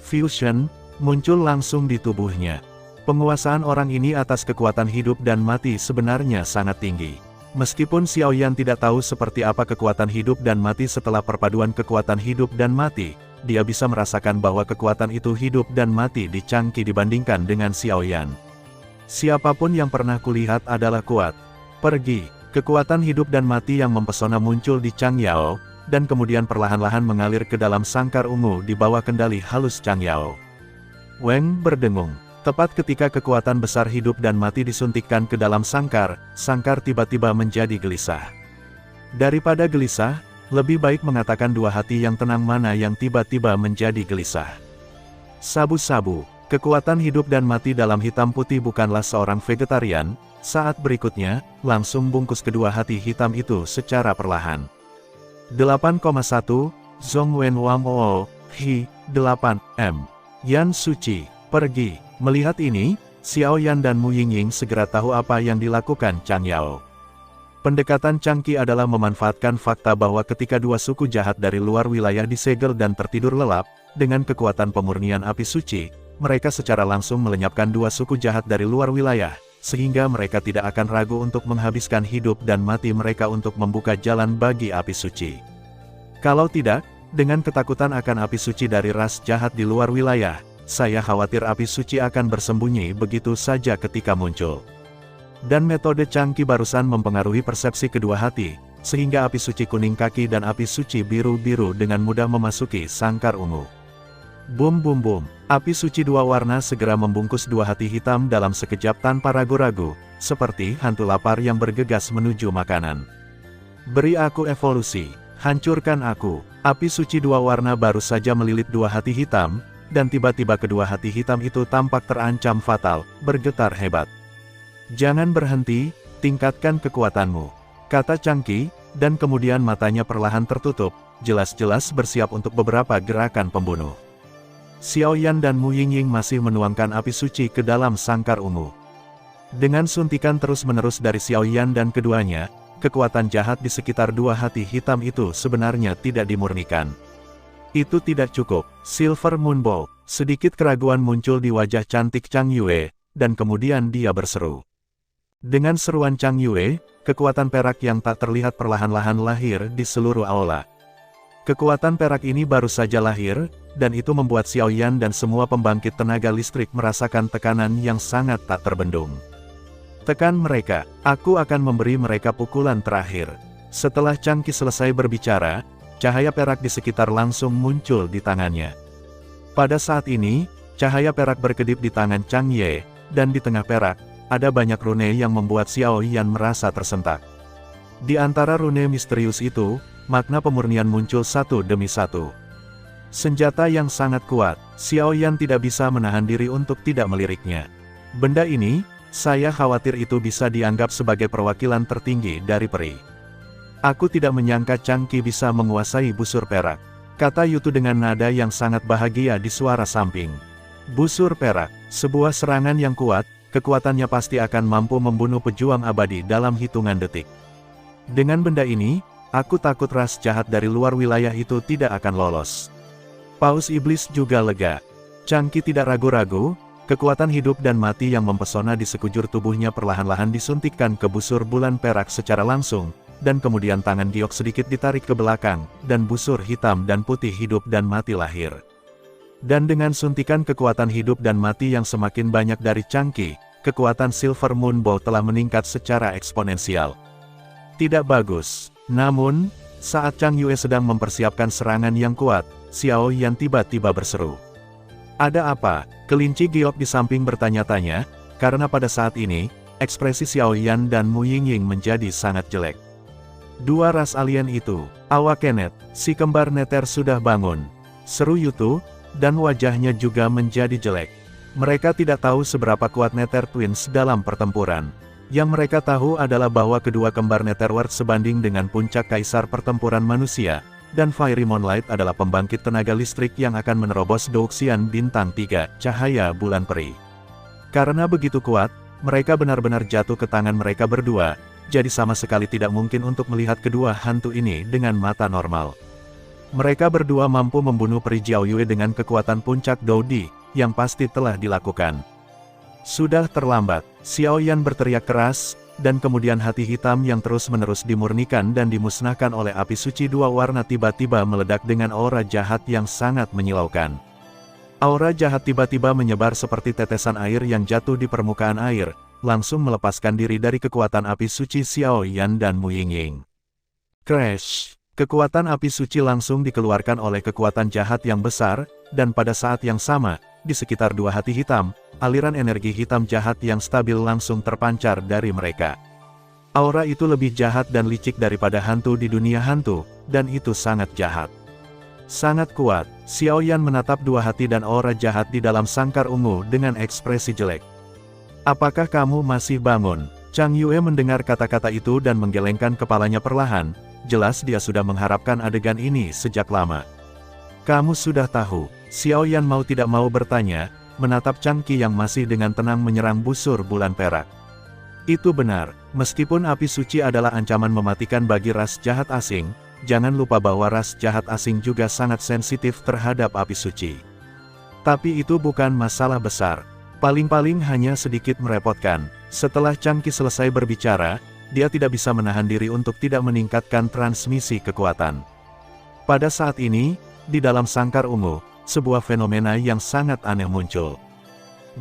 Fusion, muncul langsung di tubuhnya. Penguasaan orang ini atas kekuatan hidup dan mati sebenarnya sangat tinggi. Meskipun Xiao Yan tidak tahu seperti apa kekuatan hidup dan mati setelah perpaduan kekuatan hidup dan mati, dia bisa merasakan bahwa kekuatan itu hidup dan mati di Chang Qi dibandingkan dengan Xiao Yan. Siapapun yang pernah kulihat adalah kuat. Pergi, kekuatan hidup dan mati yang mempesona muncul di Chang Yao, dan kemudian perlahan-lahan mengalir ke dalam sangkar ungu di bawah kendali halus Chang Yao. Weng berdengung. Tepat ketika kekuatan besar hidup dan mati disuntikkan ke dalam sangkar, sangkar tiba-tiba menjadi gelisah. Daripada gelisah, lebih baik mengatakan dua hati yang tenang mana yang tiba-tiba menjadi gelisah. Sabu-sabu, kekuatan hidup dan mati dalam hitam putih bukanlah seorang vegetarian. Saat berikutnya, langsung bungkus kedua hati hitam itu secara perlahan. 8,1, Zhongwen Wang Oo, Hi, 8M. Yan Suci, pergi. Melihat ini, Xiao Yan dan Mu Yingying segera tahu apa yang dilakukan Chang Yao. Pendekatan Chang Qi adalah memanfaatkan fakta bahwa ketika dua suku jahat dari luar wilayah disegel dan tertidur lelap, dengan kekuatan pemurnian api suci, mereka secara langsung melenyapkan dua suku jahat dari luar wilayah, sehingga mereka tidak akan ragu untuk menghabiskan hidup dan mati mereka untuk membuka jalan bagi api suci. Kalau tidak, dengan ketakutan akan api suci dari ras jahat di luar wilayah, saya khawatir api suci akan bersembunyi begitu saja ketika muncul. Dan metode Chang Qi barusan mempengaruhi persepsi kedua hati, sehingga api suci kuning kaki dan api suci biru-biru dengan mudah memasuki sangkar ungu. Bum bum bum, api suci dua warna segera membungkus dua hati hitam dalam sekejap tanpa ragu-ragu, seperti hantu lapar yang bergegas menuju makanan. Beri aku evolusi, hancurkan aku. Api suci dua warna baru saja melilit dua hati hitam, dan tiba-tiba kedua hati hitam itu tampak terancam fatal, bergetar hebat. Jangan berhenti, tingkatkan kekuatanmu, kata Chang Qi, dan kemudian matanya perlahan tertutup, jelas-jelas bersiap untuk beberapa gerakan pembunuh. Xiao Yan dan Mu Yingying masih menuangkan api suci ke dalam sangkar ungu. Dengan suntikan terus-menerus dari Xiao Yan dan keduanya, kekuatan jahat di sekitar dua hati hitam itu sebenarnya tidak dimurnikan. Itu tidak cukup. Silver Moon Bow. Sedikit keraguan muncul di wajah cantik Chang Yue, dan kemudian dia berseru. Dengan seruan Chang Yue, kekuatan perak yang tak terlihat perlahan-lahan lahir di seluruh aula. Kekuatan perak ini baru saja lahir, dan itu membuat Xiao Yan dan semua pembangkit tenaga listrik merasakan tekanan yang sangat tak terbendung. Tekan mereka, aku akan memberi mereka pukulan terakhir. Setelah Chang Qi selesai berbicara, cahaya perak di sekitar langsung muncul di tangannya. Pada saat ini, cahaya perak berkedip di tangan Chang Ye, dan di tengah perak, ada banyak rune yang membuat Xiao Yan merasa tersentak. Di antara rune misterius itu, makna pemurnian muncul satu demi satu. Senjata yang sangat kuat, Xiao Yan tidak bisa menahan diri untuk tidak meliriknya. Benda ini, saya khawatir itu bisa dianggap sebagai perwakilan tertinggi dari peri. Aku tidak menyangka Chang Qi bisa menguasai busur perak, kata Yutu dengan nada yang sangat bahagia di suara samping. Busur perak, sebuah serangan yang kuat, kekuatannya pasti akan mampu membunuh pejuang abadi dalam hitungan detik. Dengan benda ini, aku takut ras jahat dari luar wilayah itu tidak akan lolos. Paus Iblis juga lega. Chang Qi tidak ragu-ragu, kekuatan hidup dan mati yang mempesona di sekujur tubuhnya perlahan-lahan disuntikkan ke busur bulan perak secara langsung, dan kemudian tangan giok sedikit ditarik ke belakang, dan busur hitam dan putih hidup dan mati lahir. Dan dengan suntikan kekuatan hidup dan mati yang semakin banyak dari Chang Qi, kekuatan Silver Moon Bow telah meningkat secara eksponensial. Tidak bagus. Namun, saat Chang Yue sedang mempersiapkan serangan yang kuat, Xiao Yan tiba-tiba berseru. Ada apa? Kelinci giok di samping bertanya-tanya, karena pada saat ini, ekspresi Xiao Yan dan Mu Yingying menjadi sangat jelek. Dua ras alien itu, awak Kenet, si kembar neter sudah bangun. Seru Yutu, dan wajahnya juga menjadi jelek. Mereka tidak tahu seberapa kuat Nether Twins dalam pertempuran. Yang mereka tahu adalah bahwa kedua kembar Netherworld sebanding dengan puncak kaisar pertempuran manusia, dan Fiery Moonlight adalah pembangkit tenaga listrik yang akan menerobos Douxian Bintang 3, cahaya bulan peri. Karena begitu kuat, mereka benar-benar jatuh ke tangan mereka berdua, jadi sama sekali tidak mungkin untuk melihat kedua hantu ini dengan mata normal. Mereka berdua mampu membunuh peri Jiao Yue dengan kekuatan puncak Doudi, yang pasti telah dilakukan. Sudah terlambat, Xiao Yan berteriak keras, dan kemudian hati hitam yang terus-menerus dimurnikan dan dimusnahkan oleh api suci dua warna tiba-tiba meledak dengan aura jahat yang sangat menyilaukan. Aura jahat tiba-tiba menyebar seperti tetesan air yang jatuh di permukaan air, langsung melepaskan diri dari kekuatan api suci Xiao Yan dan Mu Yingying. Crash! Kekuatan api suci langsung dikeluarkan oleh kekuatan jahat yang besar, dan pada saat yang sama, di sekitar dua hati hitam, aliran energi hitam jahat yang stabil langsung terpancar dari mereka. Aura itu lebih jahat dan licik daripada hantu di dunia hantu, dan itu sangat jahat. Sangat kuat, Xiaoyan menatap dua hati dan aura jahat di dalam sangkar ungu dengan ekspresi jelek. Apakah kamu masih bangun? Chang Yue mendengar kata-kata itu dan menggelengkan kepalanya perlahan, jelas dia sudah mengharapkan adegan ini sejak lama. Kamu sudah tahu, Xiaoyan mau tidak mau bertanya, menatap Chang Qi yang masih dengan tenang menyerang busur bulan perak. Itu benar, meskipun api suci adalah ancaman mematikan bagi ras jahat asing, jangan lupa bahwa ras jahat asing juga sangat sensitif terhadap api suci. Tapi itu bukan masalah besar, paling-paling hanya sedikit merepotkan. Setelah Chang Qi selesai berbicara, dia tidak bisa menahan diri untuk tidak meningkatkan transmisi kekuatan. Pada saat ini, di dalam sangkar ungu, sebuah fenomena yang sangat aneh muncul.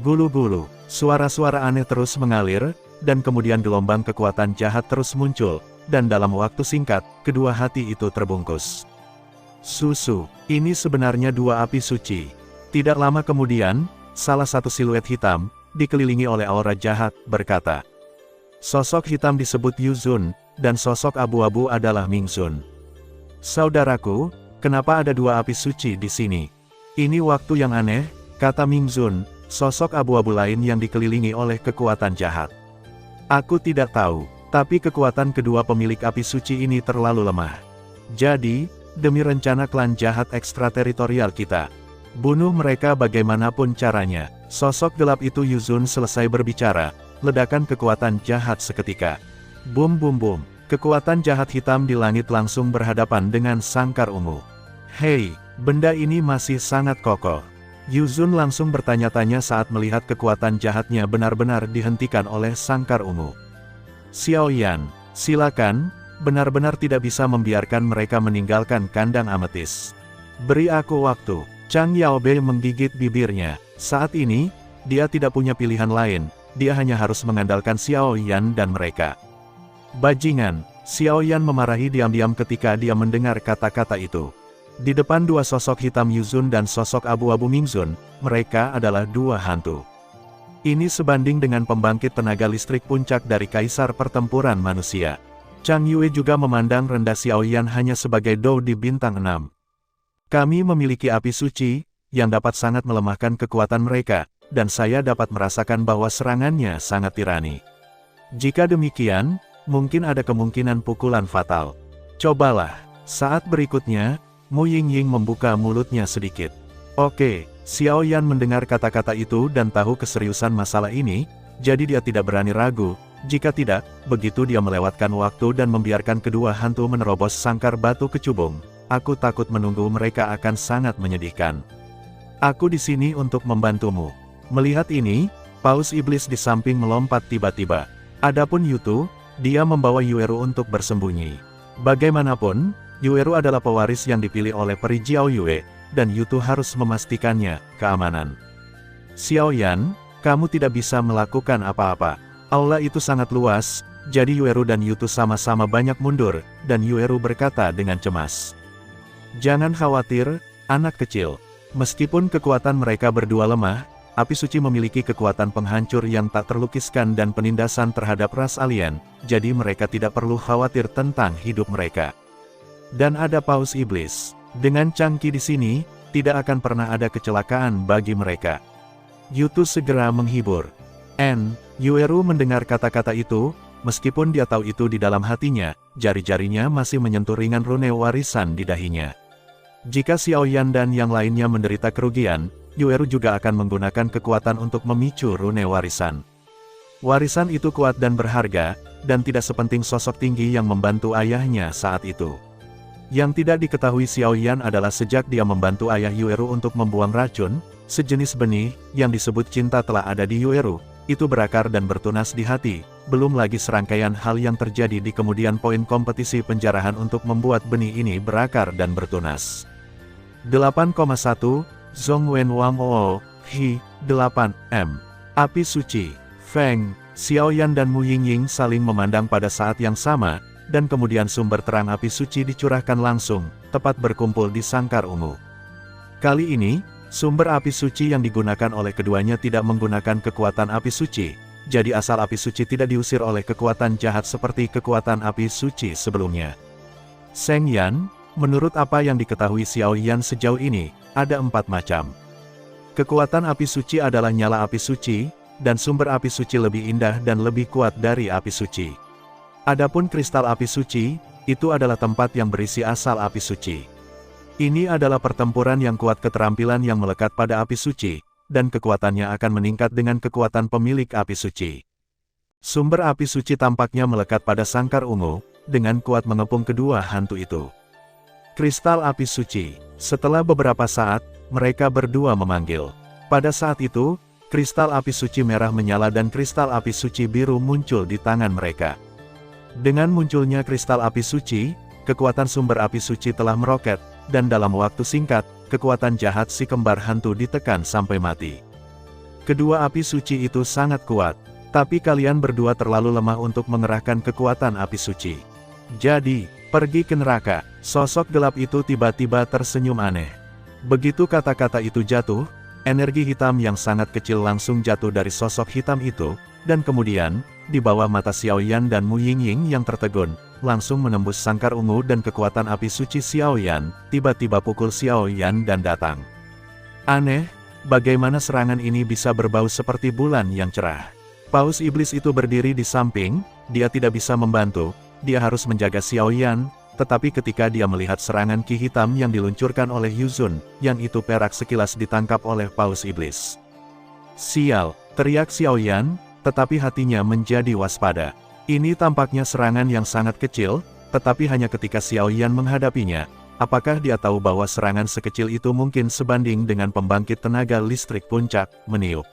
Gulu-gulu, suara-suara aneh terus mengalir, dan kemudian gelombang kekuatan jahat terus muncul, dan dalam waktu singkat, kedua hati itu terbungkus. Susu, ini sebenarnya dua api suci. Tidak lama kemudian, salah satu siluet hitam, dikelilingi oleh aura jahat, berkata. Sosok hitam disebut Yuzun, dan sosok abu-abu adalah Mingzun. Saudaraku, kenapa ada dua api suci di sini? Ini waktu yang aneh, kata Mingzun, sosok abu-abu lain yang dikelilingi oleh kekuatan jahat. Aku tidak tahu, tapi kekuatan kedua pemilik api suci ini terlalu lemah. Jadi, demi rencana klan jahat ekstrateritorial kita, bunuh mereka bagaimanapun caranya. Sosok gelap itu Yuzun selesai berbicara, ledakan kekuatan jahat seketika. Bum bum bum, kekuatan jahat hitam di langit langsung berhadapan dengan sangkar ungu. Hei, benda ini masih sangat kokoh. Yuzun langsung bertanya-tanya saat melihat kekuatan jahatnya benar-benar dihentikan oleh sangkar ungu. Xiaoyan, silakan, benar-benar tidak bisa membiarkan mereka meninggalkan kandang ametis. Beri aku waktu. Chang Yaobei menggigit bibirnya. Saat ini, dia tidak punya pilihan lain, dia hanya harus mengandalkan Xiaoyan dan mereka. Bajingan, Xiaoyan memarahi diam-diam ketika dia mendengar kata-kata itu. Di depan dua sosok hitam Yuzun dan sosok abu-abu Mingzun, mereka adalah dua hantu. Ini sebanding dengan pembangkit tenaga listrik puncak dari kaisar pertempuran manusia. Chang Yue juga memandang rendah Xiaoyan hanya sebagai dou di bintang 6. Kami memiliki api suci, yang dapat sangat melemahkan kekuatan mereka, dan saya dapat merasakan bahwa serangannya sangat tirani. Jika demikian, mungkin ada kemungkinan pukulan fatal. Cobalah. Saat berikutnya, Mu Yingying membuka mulutnya sedikit. Oke, Xiaoyan mendengar kata-kata itu dan tahu keseriusan masalah ini, jadi dia tidak berani ragu. Jika tidak, begitu dia melewatkan waktu dan membiarkan kedua hantu menerobos sangkar batu kecubung, aku takut menunggu mereka akan sangat menyedihkan. Aku di sini untuk membantumu. Melihat ini, Paus Iblis di samping melompat tiba-tiba. Adapun Yutu, dia membawa Yueru untuk bersembunyi. Bagaimanapun, Yueru adalah pewaris yang dipilih oleh Peri Jiao Yue, dan Yutu harus memastikannya keamanan. Xiaoyan, kamu tidak bisa melakukan apa-apa. Aula itu sangat luas, jadi Yueru dan Yutu sama-sama banyak mundur, dan Yueru berkata dengan cemas. Jangan khawatir, anak kecil. Meskipun kekuatan mereka berdua lemah, api suci memiliki kekuatan penghancur yang tak terlukiskan dan penindasan terhadap ras alien, jadi mereka tidak perlu khawatir tentang hidup mereka. Dan ada Paus Iblis. Dengan Chang Qi di sini, tidak akan pernah ada kecelakaan bagi mereka. Yutu segera menghibur. Yueru mendengar kata-kata itu, meskipun dia tahu itu di dalam hatinya, jari-jarinya masih menyentuh ringan rune warisan di dahinya. Jika Xiaoyan dan yang lainnya menderita kerugian, Yueru juga akan menggunakan kekuatan untuk memicu rune warisan. Warisan itu kuat dan berharga, dan tidak sepenting sosok tinggi yang membantu ayahnya saat itu. Yang tidak diketahui Xiaoyan adalah sejak dia membantu ayah Yueru untuk membuang racun, sejenis benih, yang disebut cinta telah ada di Yueru, itu berakar dan bertunas di hati, belum lagi serangkaian hal yang terjadi di kemudian poin kompetisi penjarahan untuk membuat benih ini berakar dan bertunas. 8,1, Zhong Wen Wang Oo, Hi, 8M. Api Suci, Feng, Xiaoyan dan Mu Yingying saling memandang pada saat yang sama, dan kemudian sumber terang api suci dicurahkan langsung, tepat berkumpul di sangkar ungu. Kali ini, sumber api suci yang digunakan oleh keduanya tidak menggunakan kekuatan api suci, jadi asal api suci tidak diusir oleh kekuatan jahat seperti kekuatan api suci sebelumnya. Seng Yan, menurut apa yang diketahui Xiao Yan sejauh ini, ada 4 macam. Kekuatan api suci adalah nyala api suci, dan sumber api suci lebih indah dan lebih kuat dari api suci. Adapun kristal api suci, itu adalah tempat yang berisi asal api suci. Ini adalah pertempuran yang kuat, keterampilan yang melekat pada api suci, dan kekuatannya akan meningkat dengan kekuatan pemilik api suci. Sumber api suci tampaknya melekat pada sangkar ungu, dengan kuat mengepung kedua hantu itu. Kristal api suci. Setelah beberapa saat, mereka berdua memanggil. Pada saat itu, kristal api suci merah menyala dan kristal api suci biru muncul di tangan mereka. Dengan munculnya kristal api suci, kekuatan sumber api suci telah meroket, dan dalam waktu singkat, kekuatan jahat si kembar hantu ditekan sampai mati. Kedua api suci itu sangat kuat, tapi kalian berdua terlalu lemah untuk mengerahkan kekuatan api suci. Jadi, pergi ke neraka. Sosok gelap itu tiba-tiba tersenyum aneh. Begitu kata-kata itu jatuh, energi hitam yang sangat kecil langsung jatuh dari sosok hitam itu, dan kemudian, di bawah mata Xiao Yan dan Mu Yingying yang tertegun, langsung menembus sangkar ungu dan kekuatan api suci Xiao Yan, tiba-tiba pukul Xiao Yan dan datang. Aneh, bagaimana serangan ini bisa berbau seperti bulan yang cerah. Paus iblis itu berdiri di samping, dia tidak bisa membantu, dia harus menjaga Xiao Yan, tetapi ketika dia melihat serangan ki hitam yang diluncurkan oleh Yuzun, yang itu perak sekilas ditangkap oleh Paus iblis. Sial, teriak Xiao Yan, tetapi hatinya menjadi waspada. Ini tampaknya serangan yang sangat kecil, tetapi hanya ketika Xiao Yan menghadapinya, apakah dia tahu bahwa serangan sekecil itu mungkin sebanding dengan pembangkit tenaga listrik puncak, meniup.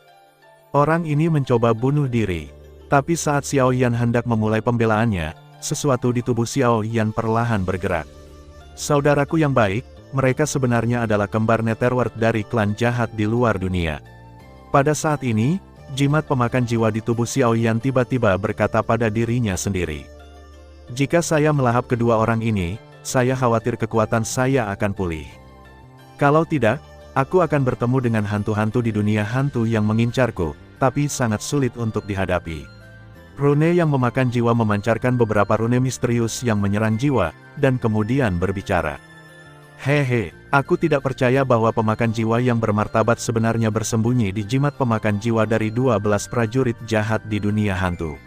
Orang ini mencoba bunuh diri. Tapi saat Xiao Yan hendak memulai pembelaannya, sesuatu di tubuh Xiao Yan perlahan bergerak. Saudaraku yang baik, mereka sebenarnya adalah kembar Netherworld dari klan jahat di luar dunia. Pada saat ini, jimat pemakan jiwa di tubuh Xiao Yan tiba-tiba berkata pada dirinya sendiri. Jika saya melahap kedua orang ini, saya khawatir kekuatan saya akan pulih. Kalau tidak, aku akan bertemu dengan hantu-hantu di dunia hantu yang mengincarku, tapi sangat sulit untuk dihadapi. Rune yang memakan jiwa memancarkan beberapa rune misterius yang menyerang jiwa, dan kemudian berbicara. Hehe, aku tidak percaya bahwa pemakan jiwa yang bermartabat sebenarnya bersembunyi di jimat pemakan jiwa dari 12 prajurit jahat di dunia hantu.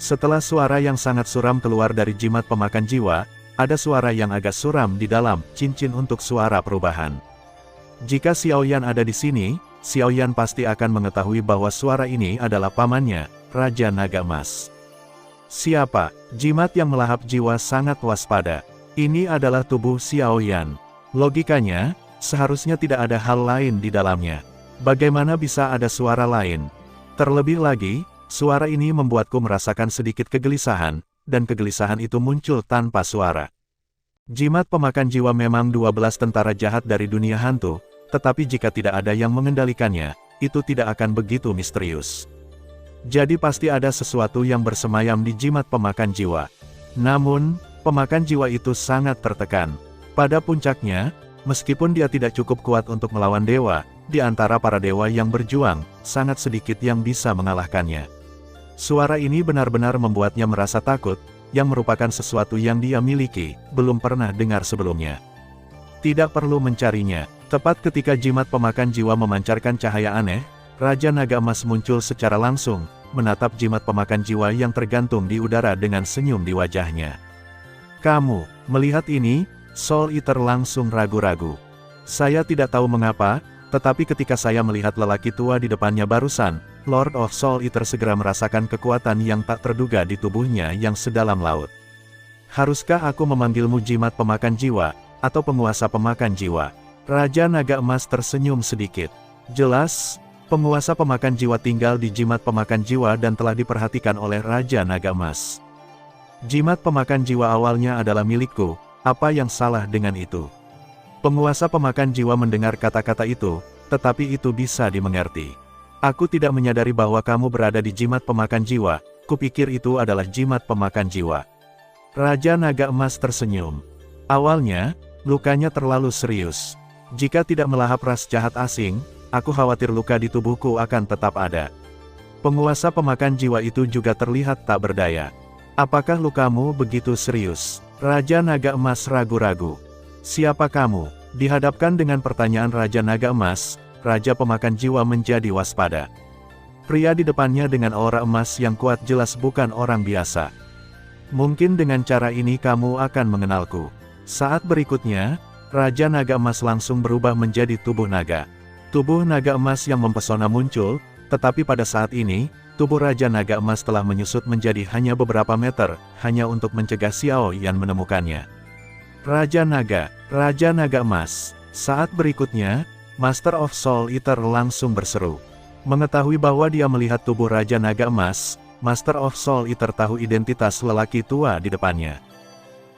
Setelah suara yang sangat suram keluar dari jimat pemakan jiwa, ada suara yang agak suram di dalam cincin untuk suara perubahan. Jika Xiao Yan ada di sini, Xiao Yan pasti akan mengetahui bahwa suara ini adalah pamannya, Raja Naga Emas. Siapa? Jimat yang melahap jiwa sangat waspada. Ini adalah tubuh Xiao Yan. Logikanya, seharusnya tidak ada hal lain di dalamnya. Bagaimana bisa ada suara lain? Terlebih lagi, suara ini membuatku merasakan sedikit kegelisahan, dan kegelisahan itu muncul tanpa suara. Jimat pemakan jiwa memang 12 tentara jahat dari dunia hantu, tetapi jika tidak ada yang mengendalikannya, itu tidak akan begitu misterius. Jadi pasti ada sesuatu yang bersemayam di jimat pemakan jiwa. Namun, pemakan jiwa itu sangat tertekan. Pada puncaknya, meskipun dia tidak cukup kuat untuk melawan dewa, di antara para dewa yang berjuang, sangat sedikit yang bisa mengalahkannya. Suara ini benar-benar membuatnya merasa takut, yang merupakan sesuatu yang dia miliki, belum pernah dengar sebelumnya. Tidak perlu mencarinya. Tepat ketika jimat pemakan jiwa memancarkan cahaya aneh, Raja Naga Emas muncul secara langsung, menatap jimat pemakan jiwa yang tergantung di udara dengan senyum di wajahnya. Kamu, melihat ini, Soul Eater langsung ragu-ragu. Saya tidak tahu mengapa, tetapi ketika saya melihat lelaki tua di depannya barusan, Lord of Soul Eater segera merasakan kekuatan yang tak terduga di tubuhnya yang sedalam laut. Haruskah aku memanggilmu jimat pemakan jiwa, atau penguasa pemakan jiwa? Raja Naga Emas tersenyum sedikit. Jelas, penguasa pemakan jiwa tinggal di jimat pemakan jiwa dan telah diperhatikan oleh Raja Naga Emas. Jimat pemakan jiwa awalnya adalah milikku, apa yang salah dengan itu? Penguasa pemakan jiwa mendengar kata-kata itu, tetapi itu bisa dimengerti. Aku tidak menyadari bahwa kamu berada di jimat pemakan jiwa, kupikir itu adalah jimat pemakan jiwa. Raja Naga Emas tersenyum. Awalnya, lukanya terlalu serius. Jika tidak melahap ras jahat asing, aku khawatir luka di tubuhku akan tetap ada. Penguasa pemakan jiwa itu juga terlihat tak berdaya. Apakah lukamu begitu serius? Raja Naga Emas ragu-ragu. Siapa kamu? Dihadapkan dengan pertanyaan Raja Naga Emas, Raja Pemakan Jiwa menjadi waspada. Pria di depannya dengan aura emas yang kuat jelas bukan orang biasa. Mungkin dengan cara ini kamu akan mengenalku. Saat berikutnya, Raja Naga Emas langsung berubah menjadi tubuh naga. Tubuh naga emas yang mempesona muncul, tetapi pada saat ini, tubuh Raja Naga Emas telah menyusut menjadi hanya beberapa meter, hanya untuk mencegah Xiao Yan menemukannya. Raja Naga Emas. Saat berikutnya, Master of Soul Eater langsung berseru. Mengetahui bahwa dia melihat tubuh Raja Naga Emas, Master of Soul Eater tahu identitas lelaki tua di depannya.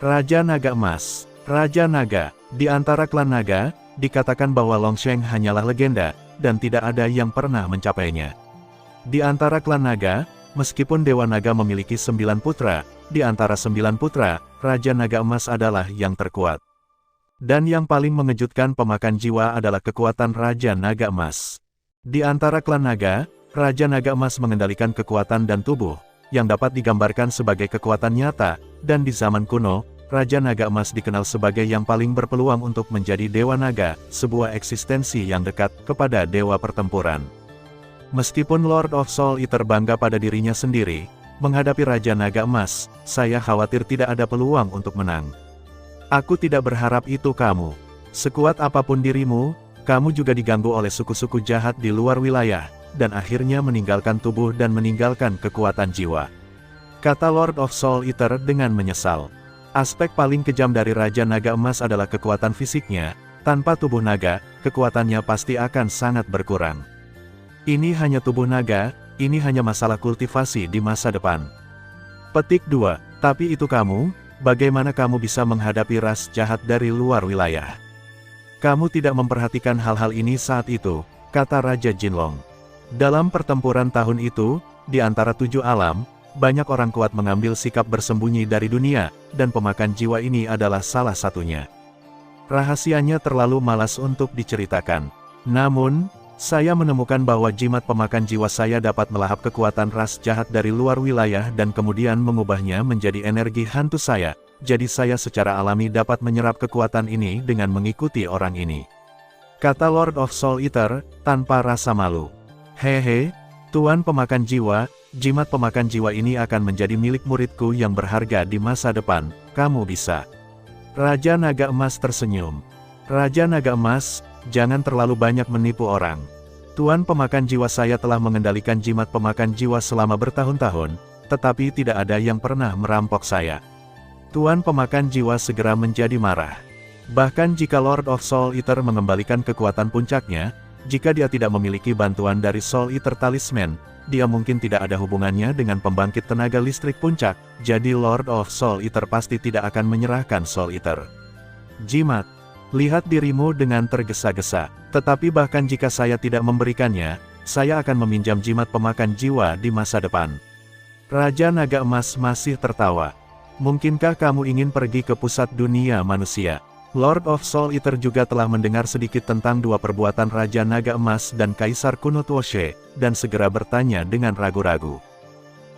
Raja Naga Emas. Raja Naga. Di antara klan naga, dikatakan bahwa Longsheng hanyalah legenda, dan tidak ada yang pernah mencapainya. Di antara klan naga, meskipun Dewa Naga memiliki 9 putra, di antara 9 putra, Raja Naga Emas adalah yang terkuat. Dan yang paling mengejutkan pemakan jiwa adalah kekuatan Raja Naga Emas. Di antara klan naga, Raja Naga Emas mengendalikan kekuatan dan tubuh, yang dapat digambarkan sebagai kekuatan nyata, dan di zaman kuno, Raja Naga Emas dikenal sebagai yang paling berpeluang untuk menjadi Dewa Naga, sebuah eksistensi yang dekat kepada Dewa Pertempuran. Meskipun Lord of Soul Eater bangga pada dirinya sendiri, menghadapi Raja Naga Emas, saya khawatir tidak ada peluang untuk menang. Aku tidak berharap itu kamu. Sekuat apapun dirimu, kamu juga diganggu oleh suku-suku jahat di luar wilayah, dan akhirnya meninggalkan tubuh dan meninggalkan kekuatan jiwa. Kata Lord of Soul Eater dengan menyesal. Aspek paling kejam dari Raja Naga Emas adalah kekuatan fisiknya. Tanpa tubuh naga, kekuatannya pasti akan sangat berkurang. Ini hanya tubuh naga, ini hanya masalah kultivasi di masa depan. Petik 2. Tapi itu kamu, bagaimana kamu bisa menghadapi ras jahat dari luar wilayah? Kamu tidak memperhatikan hal-hal ini saat itu, kata Raja Jinlong. Dalam pertempuran tahun itu, di antara 7 alam, banyak orang kuat mengambil sikap bersembunyi dari dunia, dan pemakan jiwa ini adalah salah satunya. Rahasianya terlalu malas untuk diceritakan. Namun, saya menemukan bahwa jimat pemakan jiwa saya dapat melahap kekuatan ras jahat dari luar wilayah dan kemudian mengubahnya menjadi energi hantu saya. Jadi saya secara alami dapat menyerap kekuatan ini dengan mengikuti orang ini. Kata Lord of Soul Eater, tanpa rasa malu. Hehe, Tuan Pemakan Jiwa, jimat pemakan jiwa ini akan menjadi milik muridku yang berharga di masa depan, kamu bisa. Raja Naga Emas tersenyum. Raja Naga Emas, jangan terlalu banyak menipu orang. Tuan Pemakan Jiwa saya telah mengendalikan jimat pemakan jiwa selama bertahun-tahun, tetapi tidak ada yang pernah merampok saya. Tuan Pemakan Jiwa segera menjadi marah. Bahkan jika Lord of Soul Eater mengembalikan kekuatan puncaknya, jika dia tidak memiliki bantuan dari Soul Eater Talisman, dia mungkin tidak ada hubungannya dengan pembangkit tenaga listrik puncak, jadi Lord of Soul Eater pasti tidak akan menyerahkan Soul Eater. Jimat. Lihat dirimu dengan tergesa-gesa, tetapi bahkan jika saya tidak memberikannya, saya akan meminjam jimat pemakan jiwa di masa depan. Raja Naga Emas masih tertawa. Mungkinkah kamu ingin pergi ke pusat dunia manusia? Lord of Soul Eater juga telah mendengar sedikit tentang dua perbuatan Raja Naga Emas dan Kaisar Kuno Tuoshe, dan segera bertanya dengan ragu-ragu.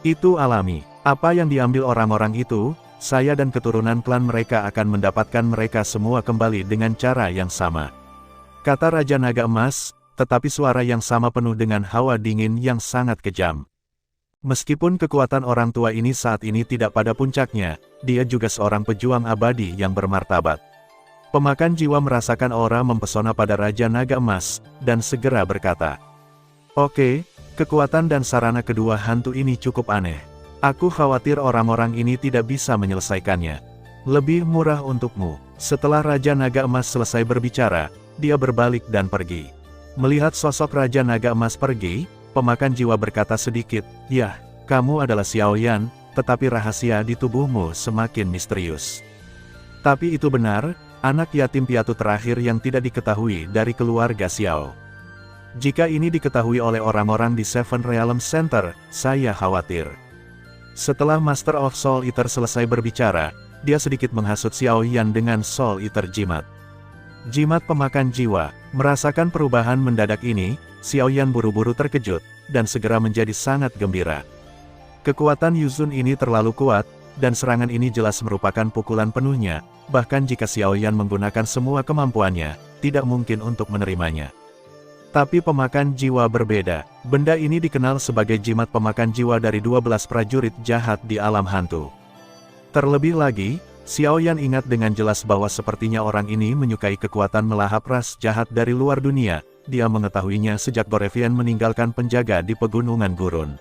Itu alami. Apa yang diambil orang-orang itu, saya dan keturunan klan mereka akan mendapatkan mereka semua kembali dengan cara yang sama. Kata Raja Naga Emas, tetapi suara yang sama penuh dengan hawa dingin yang sangat kejam. Meskipun kekuatan orang tua ini saat ini tidak pada puncaknya, dia juga seorang pejuang abadi yang bermartabat. Pemakan jiwa merasakan aura mempesona pada Raja Naga Emas, dan segera berkata, "Oke, kekuatan dan sarana kedua hantu ini cukup aneh. Aku khawatir orang-orang ini tidak bisa menyelesaikannya. Lebih murah untukmu." Setelah Raja Naga Emas selesai berbicara, dia berbalik dan pergi. Melihat sosok Raja Naga Emas pergi, pemakan jiwa berkata sedikit, "Yah, kamu adalah Xiao Yan, tetapi rahasia di tubuhmu semakin misterius." Tapi itu benar. Anak yatim piatu terakhir yang tidak diketahui dari keluarga Xiao. Jika ini diketahui oleh orang-orang di Seven Realm Center, saya khawatir. Setelah Master of Soul Eater selesai berbicara, dia sedikit menghasut Xiao Yan dengan Soul Eater Jimat. Jimat pemakan jiwa. Merasakan perubahan mendadak ini, Xiao Yan buru-buru terkejut, dan segera menjadi sangat gembira. Kekuatan Yuzun ini terlalu kuat, dan serangan ini jelas merupakan pukulan penuhnya, bahkan jika Xiao Yan menggunakan semua kemampuannya, tidak mungkin untuk menerimanya. Tapi pemakan jiwa berbeda. Benda ini dikenal sebagai jimat pemakan jiwa dari 12 prajurit jahat di alam hantu. Terlebih lagi, Xiao Yan ingat dengan jelas bahwa sepertinya orang ini menyukai kekuatan melahap ras jahat dari luar dunia. Dia mengetahuinya sejak Gorevian meninggalkan penjaga di pegunungan gurun.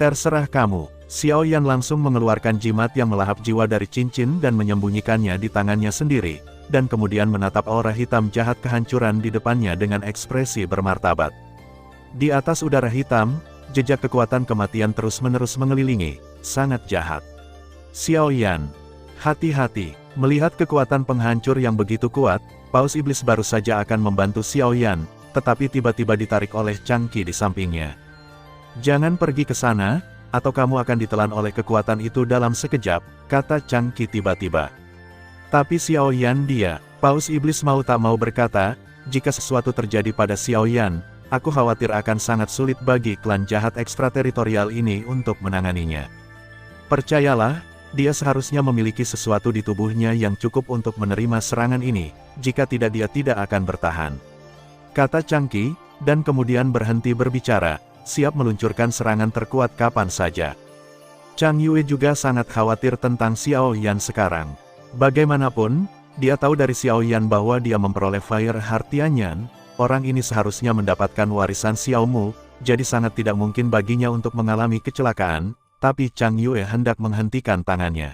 Terserah kamu. Xiao Yan langsung mengeluarkan jimat yang melahap jiwa dari cincin dan menyembunyikannya di tangannya sendiri, dan kemudian menatap aura hitam jahat kehancuran di depannya dengan ekspresi bermartabat. Di atas udara hitam, jejak kekuatan kematian terus-menerus mengelilingi, sangat jahat. Xiao Yan, hati-hati. Melihat kekuatan penghancur yang begitu kuat, Paus Iblis baru saja akan membantu Xiao Yan, tetapi tiba-tiba ditarik oleh Changqi di sampingnya. Jangan pergi ke sana, atau kamu akan ditelan oleh kekuatan itu dalam sekejap, kata Changqi tiba-tiba. Tapi Xiao Yan Paus Iblis mau tak mau berkata, jika sesuatu terjadi pada Xiao Yan, aku khawatir akan sangat sulit bagi klan jahat ekstrateritorial ini untuk menanganinya. Percayalah, dia seharusnya memiliki sesuatu di tubuhnya yang cukup untuk menerima serangan ini, jika tidak dia tidak akan bertahan. Kata Changqi, dan kemudian berhenti berbicara, siap meluncurkan serangan terkuat kapan saja. Chang Yue juga sangat khawatir tentang Xiao Yan sekarang. Bagaimanapun, dia tahu dari Xiao Yan bahwa dia memperoleh Fire Heart Tianyan, orang ini seharusnya mendapatkan warisan Xiao Mu, jadi sangat tidak mungkin baginya untuk mengalami kecelakaan, tapi Chang Yue hendak menghentikan tangannya.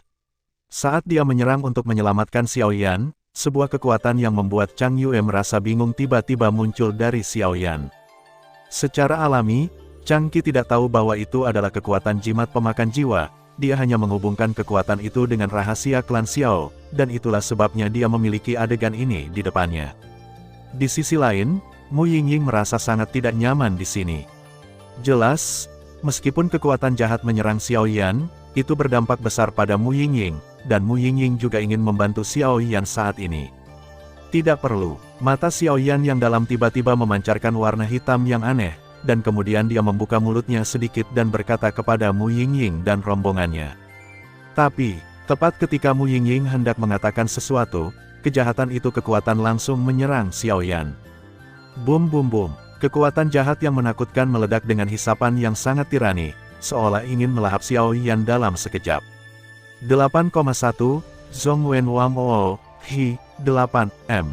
Saat dia menyerang untuk menyelamatkan Xiao Yan, sebuah kekuatan yang membuat Chang Yue merasa bingung tiba-tiba muncul dari Xiao Yan. Secara alami, Changqi tidak tahu bahwa itu adalah kekuatan jimat pemakan jiwa, dia hanya menghubungkan kekuatan itu dengan rahasia klan Xiao, dan itulah sebabnya dia memiliki adegan ini di depannya. Di sisi lain, Mu Yingying merasa sangat tidak nyaman di sini. Jelas, meskipun kekuatan jahat menyerang Xiao Yan, itu berdampak besar pada Mu Yingying, dan Mu Yingying juga ingin membantu Xiao Yan saat ini. Tidak perlu. Mata Xiao Yan yang dalam tiba-tiba memancarkan warna hitam yang aneh, dan kemudian dia membuka mulutnya sedikit dan berkata kepada Mu Yingying dan rombongannya. Tapi, tepat ketika Mu Yingying hendak mengatakan sesuatu, kejahatan itu kekuatan langsung menyerang Xiao Yan. Bum bum bum, kekuatan jahat yang menakutkan meledak dengan hisapan yang sangat tirani, seolah ingin melahap Xiao Yan dalam sekejap. 8,1, Zhong Wen Wang O, Hi, 8M.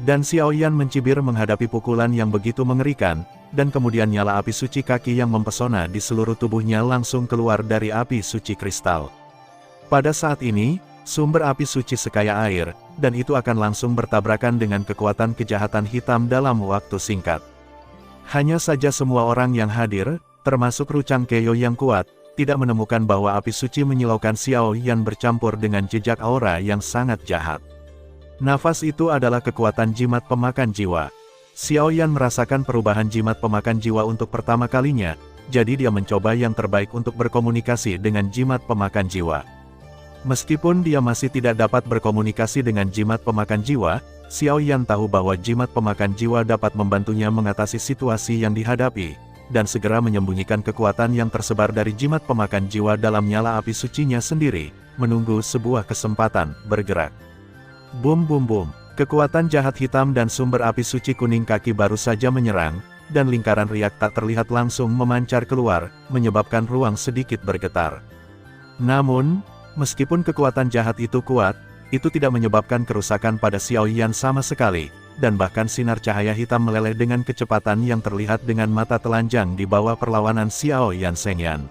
Dan Xiao Yan mencibir menghadapi pukulan yang begitu mengerikan, dan kemudian nyala api suci kaki yang mempesona di seluruh tubuhnya langsung keluar dari api suci kristal. Pada saat ini, sumber api suci sekaya air, dan itu akan langsung bertabrakan dengan kekuatan kejahatan hitam dalam waktu singkat. Hanya saja semua orang yang hadir, termasuk Ru Changkeo yang kuat, tidak menemukan bahwa api suci menyilaukan Xiao Yan bercampur dengan jejak aura yang sangat jahat. Nafas itu adalah kekuatan jimat pemakan jiwa. Xiao Yan merasakan perubahan jimat pemakan jiwa untuk pertama kalinya, jadi dia mencoba yang terbaik untuk berkomunikasi dengan jimat pemakan jiwa. Meskipun dia masih tidak dapat berkomunikasi dengan jimat pemakan jiwa, Xiao Yan tahu bahwa jimat pemakan jiwa dapat membantunya mengatasi situasi yang dihadapi, dan segera menyembunyikan kekuatan yang tersebar dari jimat pemakan jiwa dalam nyala api sucinya sendiri, menunggu sebuah kesempatan bergerak. Bum bum bum, kekuatan jahat hitam dan sumber api suci kuning kaki baru saja menyerang, dan lingkaran riak tak terlihat langsung memancar keluar, menyebabkan ruang sedikit bergetar. Namun, meskipun kekuatan jahat itu kuat, itu tidak menyebabkan kerusakan pada Xiao Yan sama sekali, dan bahkan sinar cahaya hitam meleleh dengan kecepatan yang terlihat dengan mata telanjang di bawah perlawanan Xiao Yan Shengyan.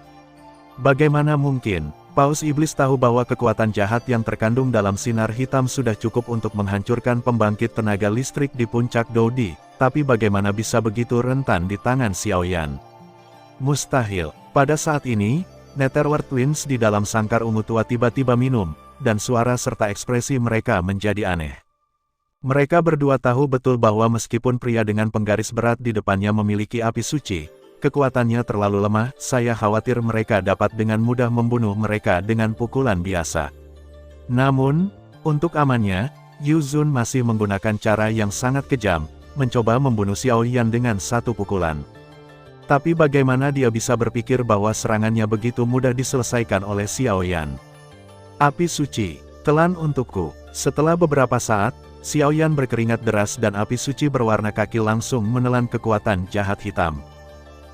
Bagaimana mungkin? Paus Iblis tahu bahwa kekuatan jahat yang terkandung dalam sinar hitam sudah cukup untuk menghancurkan pembangkit tenaga listrik di puncak Dodi, tapi bagaimana bisa begitu rentan di tangan Xiao Yan? Mustahil. Pada saat ini, Netherworld Twins di dalam sangkar ungu tua tiba-tiba minum, dan suara serta ekspresi mereka menjadi aneh. Mereka berdua tahu betul bahwa meskipun pria dengan penggaris berat di depannya memiliki api suci, kekuatannya terlalu lemah, saya khawatir mereka dapat dengan mudah membunuh mereka dengan pukulan biasa. Namun, untuk amannya, Yu Zun masih menggunakan cara yang sangat kejam, mencoba membunuh Xiao Yan dengan satu pukulan. Tapi bagaimana dia bisa berpikir bahwa serangannya begitu mudah diselesaikan oleh Xiao Yan? Api suci, telan untukku. Setelah beberapa saat, Xiao Yan berkeringat deras dan api suci berwarna kaki langsung menelan kekuatan jahat hitam.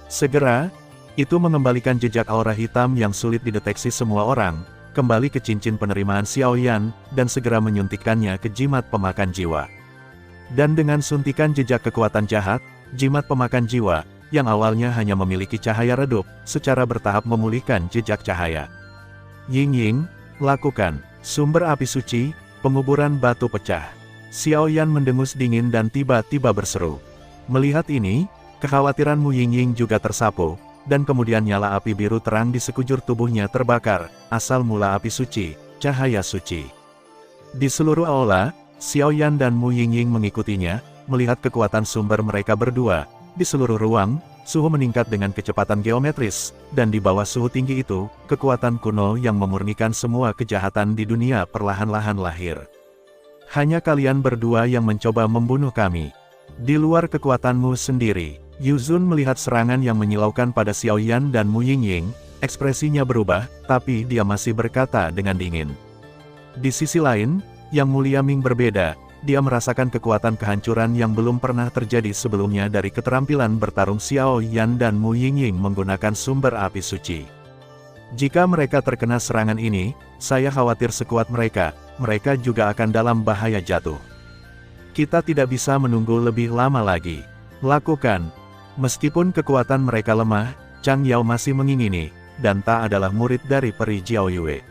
Segera, itu mengembalikan jejak aura hitam yang sulit dideteksi semua orang, kembali ke cincin penerimaan Xiao Yan, dan segera menyuntikkannya ke jimat pemakan jiwa. Dan dengan suntikan jejak kekuatan jahat, jimat pemakan jiwa, yang awalnya hanya memiliki cahaya redup, secara bertahap memulihkan jejak cahaya. Ying, lakukan, sumber api suci, penguburan batu pecah. Xiao Yan mendengus dingin dan tiba-tiba berseru. Melihat ini, kekhawatiran Mu Yingying juga tersapu, dan kemudian nyala api biru terang di sekujur tubuhnya terbakar, asal mula api suci, cahaya suci. Di seluruh aula, Xiao Yan dan Mu Yingying mengikutinya, melihat kekuatan sumber mereka berdua. Di seluruh ruang, suhu meningkat dengan kecepatan geometris, dan di bawah suhu tinggi itu, kekuatan kuno yang memurnikan semua kejahatan di dunia perlahan-lahan lahir. Hanya kalian berdua yang mencoba membunuh kami. Di luar kekuatanmu sendiri, Yuzun melihat serangan yang menyilaukan pada Xiao Yan dan Mu Yingying, ekspresinya berubah, tapi dia masih berkata dengan dingin. Di sisi lain, Yang Mulia Ming berbeda. Dia merasakan kekuatan kehancuran yang belum pernah terjadi sebelumnya dari keterampilan bertarung Xiao Yan dan Mu Yingying menggunakan sumber api suci. Jika mereka terkena serangan ini, saya khawatir sekuat mereka juga akan dalam bahaya jatuh. Kita tidak bisa menunggu lebih lama lagi. Lakukan. Meskipun kekuatan mereka lemah, Chang Yao masih mengingini, dan Ta adalah murid dari Peri Jiao Yue.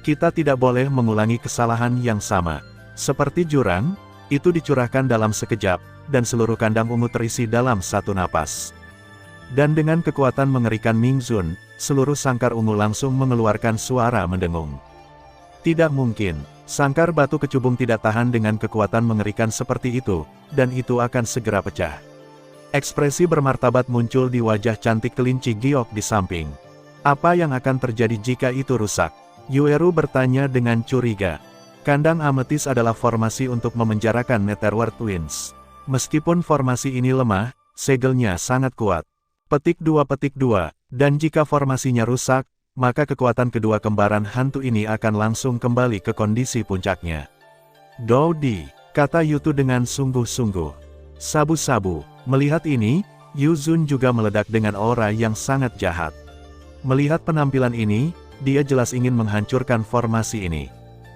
Kita tidak boleh mengulangi kesalahan yang sama. Seperti jurang, itu dicurahkan dalam sekejap, dan seluruh kandang ungu terisi dalam satu napas. Dan dengan kekuatan mengerikan Ming Zun, seluruh sangkar ungu langsung mengeluarkan suara mendengung. Tidak mungkin, sangkar batu kecubung tidak tahan dengan kekuatan mengerikan seperti itu, dan itu akan segera pecah. Ekspresi bermartabat muncul di wajah cantik kelinci giok di samping. Apa yang akan terjadi jika itu rusak? Yueru bertanya dengan curiga. Kandang ametis adalah formasi untuk memenjarakan Netherworld Twins. Meskipun formasi ini lemah, segelnya sangat kuat. Petik 2, dan jika formasinya rusak, maka kekuatan kedua kembaran hantu ini akan langsung kembali ke kondisi puncaknya. Dodi, kata Yutu dengan sungguh-sungguh. Sabu-sabu, melihat ini, Yuzun juga meledak dengan aura yang sangat jahat. Melihat penampilan ini, dia jelas ingin menghancurkan formasi ini.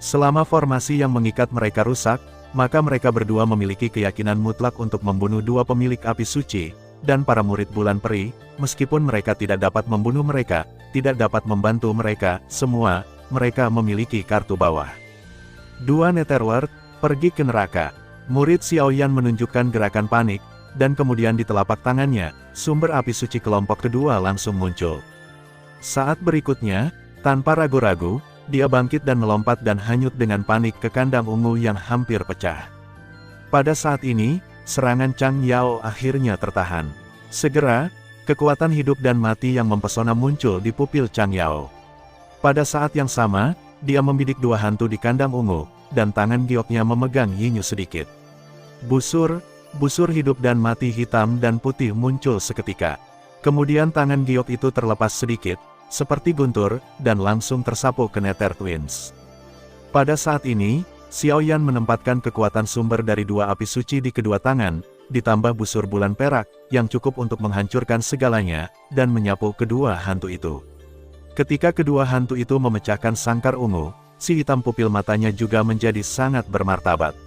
Selama formasi yang mengikat mereka rusak, maka mereka berdua memiliki keyakinan mutlak untuk membunuh dua pemilik api suci, dan para murid bulan peri, meskipun mereka tidak dapat membunuh mereka, tidak dapat membantu mereka, semua, mereka memiliki kartu bawah. Dua Netherworld, pergi ke neraka. Murid Xiao Yan menunjukkan gerakan panik, dan kemudian di telapak tangannya, sumber api suci kelompok kedua langsung muncul. Saat berikutnya, tanpa ragu-ragu, dia bangkit dan melompat dan hanyut dengan panik ke kandang ungu yang hampir pecah. Pada saat ini, serangan Chang Yao akhirnya tertahan. Segera, kekuatan hidup dan mati yang mempesona muncul di pupil Chang Yao. Pada saat yang sama, dia membidik dua hantu di kandang ungu, dan tangan gioknya memegang Yinyu sedikit. Busur hidup dan mati hitam dan putih muncul seketika. Kemudian tangan giok itu terlepas sedikit, seperti guntur, dan langsung tersapu ke Nether Twins. Pada saat ini, Xiao Yan menempatkan kekuatan sumber dari dua api suci di kedua tangan, ditambah busur bulan perak, yang cukup untuk menghancurkan segalanya, dan menyapu kedua hantu itu. Ketika kedua hantu itu memecahkan sangkar ungu, si hitam pupil matanya juga menjadi sangat bermartabat.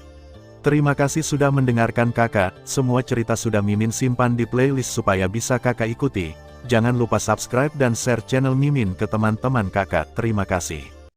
Terima kasih sudah mendengarkan kakak, semua cerita sudah Mimin simpan di playlist supaya bisa kakak ikuti. Jangan lupa subscribe dan share channel Mimin ke teman-teman kakak. Terima kasih.